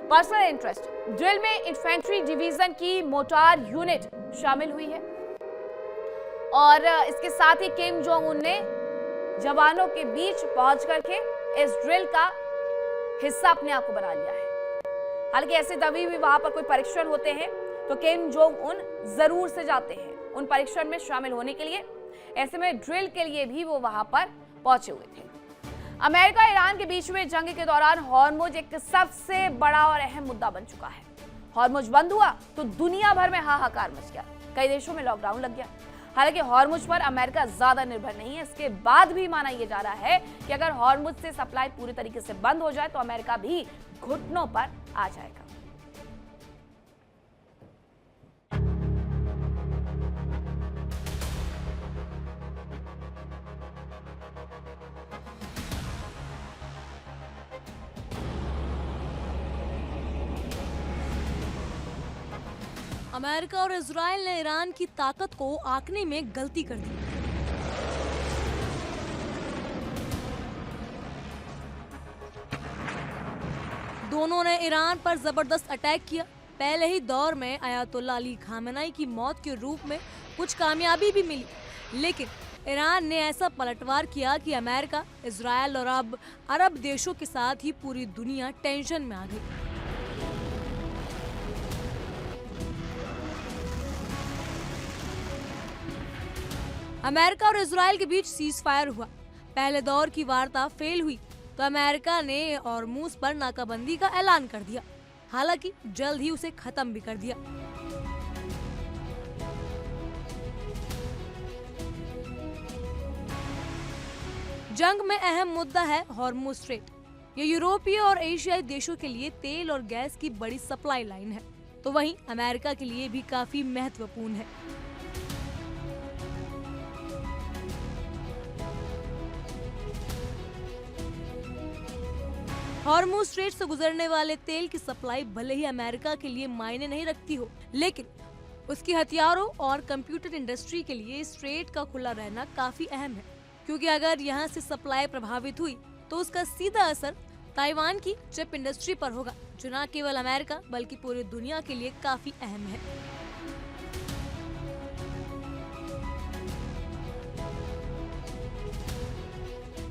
पर्सनल इंटरेस्ट ड्रिल में इन्फेंट्री डिवीजन की मोटार यूनिट शामिल हुई है, और इसके साथ ही किम जोंग उन ने जवानों के बीच पहुंच करके इस ड्रिल का हिस्सा अपने आप को बना लिया है। हालांकि ऐसे तभी भी वहां पर कोई परीक्षण होते हैं तो किम जोंग उन जरूर से जाते हैं उन परीक्षण में शामिल होने के लिए। ऐसे में ड्रिल के लिए भी वो वहां पर पहुंचे हुए थे। अमेरिका ईरान के बीच में जंग के दौरान हॉर्मुज एक सबसे बड़ा और अहम मुद्दा बन चुका है। हॉर्मुज बंद हुआ तो दुनिया भर में हाहाकार मच गया, कई देशों में लॉकडाउन लग गया। हालांकि हॉर्मुज पर अमेरिका ज्यादा निर्भर नहीं है। इसके बाद भी माना यह जा रहा है कि अगर हॉर्मुज से सप्लाई पूरी तरीके से बंद हो जाए तो अमेरिका भी घुटनों पर आ जाएगा। अमेरिका और इजराइल ने ईरान की ताकत को आंकने में गलती कर दी। दोनों ने ईरान पर जबरदस्त अटैक किया। पहले ही दौर में अयातुल्ला अली खामेनेई की मौत के रूप में कुछ कामयाबी भी मिली, लेकिन ईरान ने ऐसा पलटवार किया कि अमेरिका, इजराइल और अब अरब देशों के साथ ही पूरी दुनिया टेंशन में आ गई। अमेरिका और इजराइल के बीच सीज फायर हुआ। पहले दौर की वार्ता फेल हुई तो अमेरिका ने हॉर्मुज पर नाकाबंदी का ऐलान कर दिया। हालांकि जल्द ही उसे खत्म भी कर दिया। जंग में अहम मुद्दा है हॉर्मुज स्ट्रेट। ये यूरोपीय और एशियाई देशों के लिए तेल और गैस की बड़ी सप्लाई लाइन है, तो वहीं अमेरिका के लिए भी काफी महत्वपूर्ण है। हॉर्मुज स्ट्रेट से गुजरने वाले तेल की सप्लाई भले ही अमेरिका के लिए मायने नहीं रखती हो, लेकिन उसकी हथियारों और कंप्यूटर इंडस्ट्री के लिए स्ट्रेट का खुला रहना काफी अहम है, क्योंकि अगर यहाँ से सप्लाई प्रभावित हुई तो उसका सीधा असर ताइवान की चिप इंडस्ट्री पर होगा, जो न केवल अमेरिका बल्कि पूरी दुनिया के लिए काफी अहम है।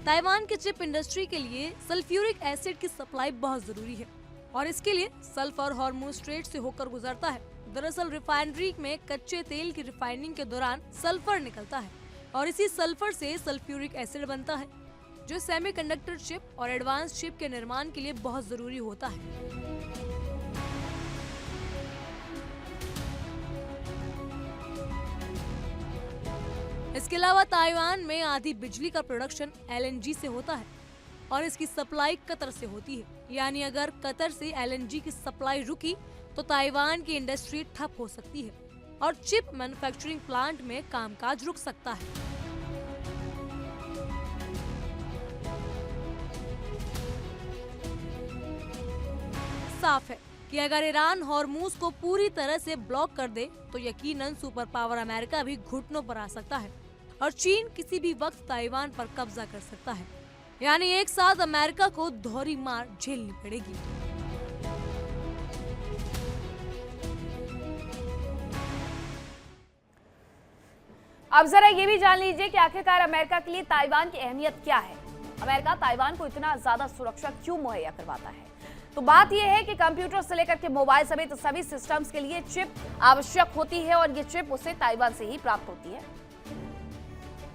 ताइवान की चिप इंडस्ट्री के लिए सल्फ्यूरिक एसिड की सप्लाई बहुत जरूरी है और इसके लिए सल्फर हॉर्मुज स्ट्रेट से होकर गुजरता है। दरअसल रिफाइनरी में कच्चे तेल की रिफाइनिंग के दौरान सल्फर निकलता है और इसी सल्फर से सल्फ्यूरिक एसिड बनता है, जो सेमीकंडक्टर चिप और एडवांस चिप के निर्माण के लिए बहुत जरूरी होता है। इसके अलावा ताइवान में आधी बिजली का प्रोडक्शन LNG से होता है और इसकी सप्लाई कतर से होती है। यानी अगर कतर से LNG की सप्लाई रुकी तो ताइवान की इंडस्ट्री ठप हो सकती है और चिप मैन्युफैक्चरिंग प्लांट में कामकाज रुक सकता है। साफ है कि अगर ईरान हॉर्मुज को पूरी तरह से ब्लॉक कर दे तो यकीनन सुपर पावर अमेरिका भी घुटनों पर आ सकता है और चीन किसी भी वक्त ताइवान पर कब्जा कर सकता है। यानी एक साथ अमेरिका को दोहरी मार झेलनी पड़ेगी। अब जरा ये भी जान लीजिए कि आखिरकार अमेरिका के लिए ताइवान की अहमियत क्या है। अमेरिका ताइवान को इतना ज्यादा सुरक्षा क्यों मुहैया करवाता है? तो बात यह है कि कंप्यूटर से लेकर के मोबाइल समेत सभी सिस्टम्स के लिए चिप आवश्यक होती है और ये चिप उसे ताइवान से ही प्राप्त होती है।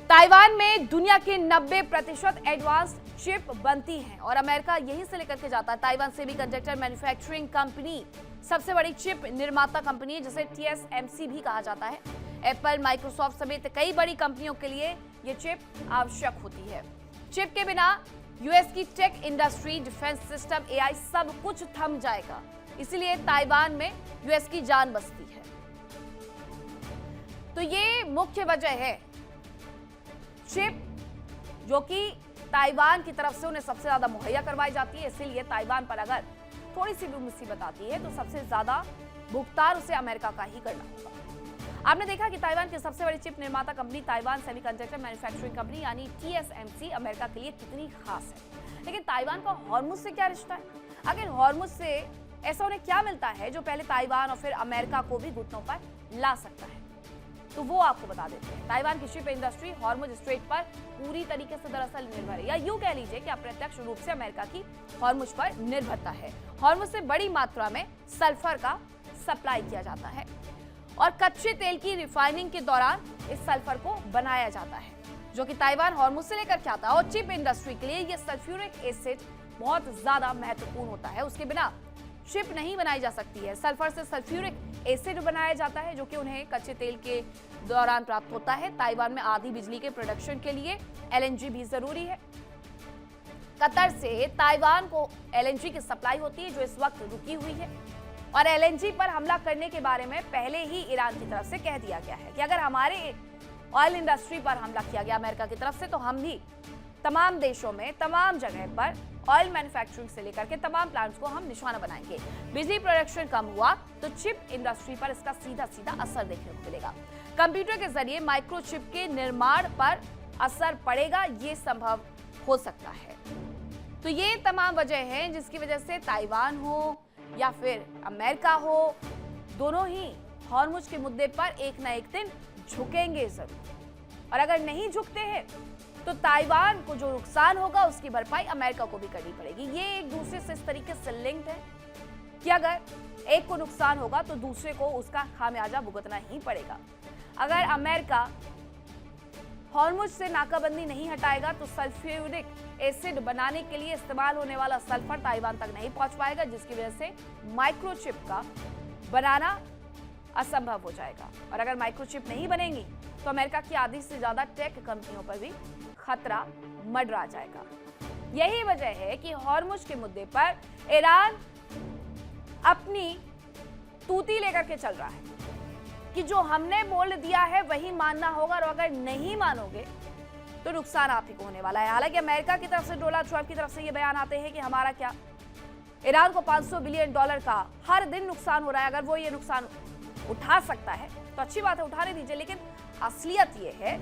ताइवान में दुनिया की 90% एडवांस्ड चिप बनती हैं और अमेरिका यहीं से लेकर के जाता है। ताइवान सेमीकंडक्टर मैन्युफैक्चरिंग कंपनी सबसे बड़ी चिप निर्माता कंपनी है, जिसे TSMC भी कहा जाता है। एप्पल, माइक्रोसॉफ्ट समेत कई बड़ी कंपनियों के लिए ये चिप आवश्यक होती है। चिप के बिना यूएस की tech industry, defence system, AI सब कुछ थम जाएगा। इसलिए ताइवान में यूएस की जान बसती है। तो ये मुख्य वजह है चिप जो कि ताइवान की तरफ से उन्हें सबसे ज्यादा मुहैया करवाई जाती है। इसीलिए ताइवान पर अगर थोड़ी सी भी मुसीबत आती है तो सबसे ज्यादा भुगतान उसे अमेरिका का ही करना होगा। आपने देखा कि ताइवान की सबसे बड़ी चिप निर्माता company Taiwan semiconductor manufacturing company यानी TSMC अमेरिका के लिए कितनी खास है। लेकिन ताइवान का हॉर्मुज से क्या रिश्ता है? अगर हॉर्मुज से ऐसा उन्हें क्या मिलता है जो पहले ताइवान और फिर अमेरिका को भी घुटनों पर ला सकता है, तो वो आपको बता देते हैं। ताइवान की शिप इंडस्ट्री हॉर्मुज स्ट्रेट पर पूरी तरीके से दरअसल निर्भर है, या यूं कह लीजिए कि अप्रत्यक्ष रूप से अमेरिका की हॉर्मुज पर निर्भरता है। हॉर्मुज से बड़ी मात्रा में सल्फर का सप्लाई किया जाता है और कच्चे तेल की रिफाइनिंग के दौरान इस सल्फर को बनाया जाता है, जो कि ताइवान हॉर्मुज से लेकर के आता है। और चिप इंडस्ट्री के लिए ये सल्फ्यूरिक एसिड बहुत ज्यादा महत्वपूर्ण होता है। उसके बिना चिप नहीं बनाई जा सकती है। सल्फर से सल्फ्यूरिक एसिड बनाया जाता है, जो कि उन्हें कच्चे तेल के दौरान प्राप्त होता है। ताइवान में आधी बिजली के प्रोडक्शन के लिए LNG भी जरूरी है। कतर से ताइवान को LNG की सप्लाई होती है, जो इस वक्त रुकी हुई है। और LNG पर हमला करने के बारे में पहले ही ईरान की तरफ से कह दिया गया है कि अगर हमारे ऑयल इंडस्ट्री पर हमला किया गया अमेरिका की तरफ से, तो हम भी तमाम देशों में तमाम जगह पर ऑयल मैन्युफैक्चरिंग से लेकर के तमाम प्लांट्स को हम निशाना बनाएंगे। बिजली प्रोडक्शन कम हुआ तो चिप इंडस्ट्री पर इसका सीधा सीधा असर देखने को मिलेगा। कंप्यूटर के जरिए माइक्रोचिप के निर्माण पर असर पड़ेगा, ये संभव हो सकता है। तो ये तमाम वजह हैं जिसकी वजह से ताइवान हो या फिर अमेरिका हो, दोनों ही हॉर्मुज के मुद्दे पर एक न एक दिन झुकेंगे जरूर। और अगर नहीं झुकते हैं तो ताइवान को जो नुकसान होगा उसकी भरपाई अमेरिका को भी करनी पड़ेगी। ये एक दूसरे से इस तरीके से लिंक्ड है कि अगर एक को नुकसान होगा तो दूसरे को उसका खामियाजा भुगतना ही पड़ेगा। अगर अमेरिका हॉर्मुज से नाकाबंदी नहीं हटाएगा तो सल्फ्यूरिक एसिड बनाने के लिए इस्तेमाल होने वाला सल्फर ताइवान तक नहीं पहुंच पाएगा, जिसकी वजह से माइक्रोचिप का बनाना असंभव हो जाएगा। और अगर माइक्रोचिप नहीं बनेंगी तो अमेरिका की आधी से ज्यादा टेक कंपनियों पर भी खतरा मंडरा जाएगा। यही वजह है कि हॉर्मुज के मुद्दे पर ईरान अपनी तूती लेकर के चल रहा है कि जो हमने बोल दिया है वही मानना होगा, और अगर नहीं मानोगे तो नुकसान आप ही को होने वाला है। हालांकि अमेरिका की तरफ से, डोनाल्ड ट्रंप की तरफ से ये बयान आते हैं कि हमारा क्या, ईरान को $500 बिलियन का हर दिन नुकसान हो रहा है। अगर वो ये नुकसान उठा सकता है तो अच्छी बात है, उठाने दीजिए। लेकिन असलियत ये है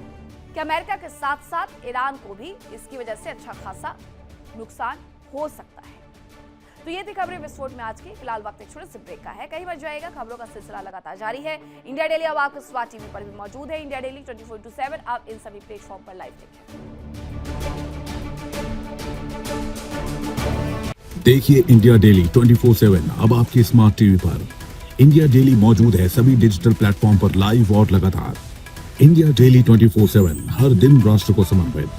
कि अमेरिका के साथ साथ ईरान को भी इसकी वजह से अच्छा खासा नुकसान हो सकता है। तो ये थी खबरें विस्फोट में आज की। फिलहाल वक्त एक छोटे से ब्रेक का है, कहीं मत जाएगा, खबरों का सिलसिला लगातार जारी है। इंडिया डेली अब आपके स्मार्ट टीवी पर भी मौजूद है। इंडिया डेली 24/7 आप इन सभी प्लेटफॉर्म पर लाइव देखिए इंडिया डेली 24/7 अब आपके स्मार्ट टीवी पर। इंडिया डेली मौजूद है सभी डिजिटल प्लेटफॉर्म पर लाइव और लगातार। इंडिया डेली 24/7 हर दिन राष्ट्र को समर्पित।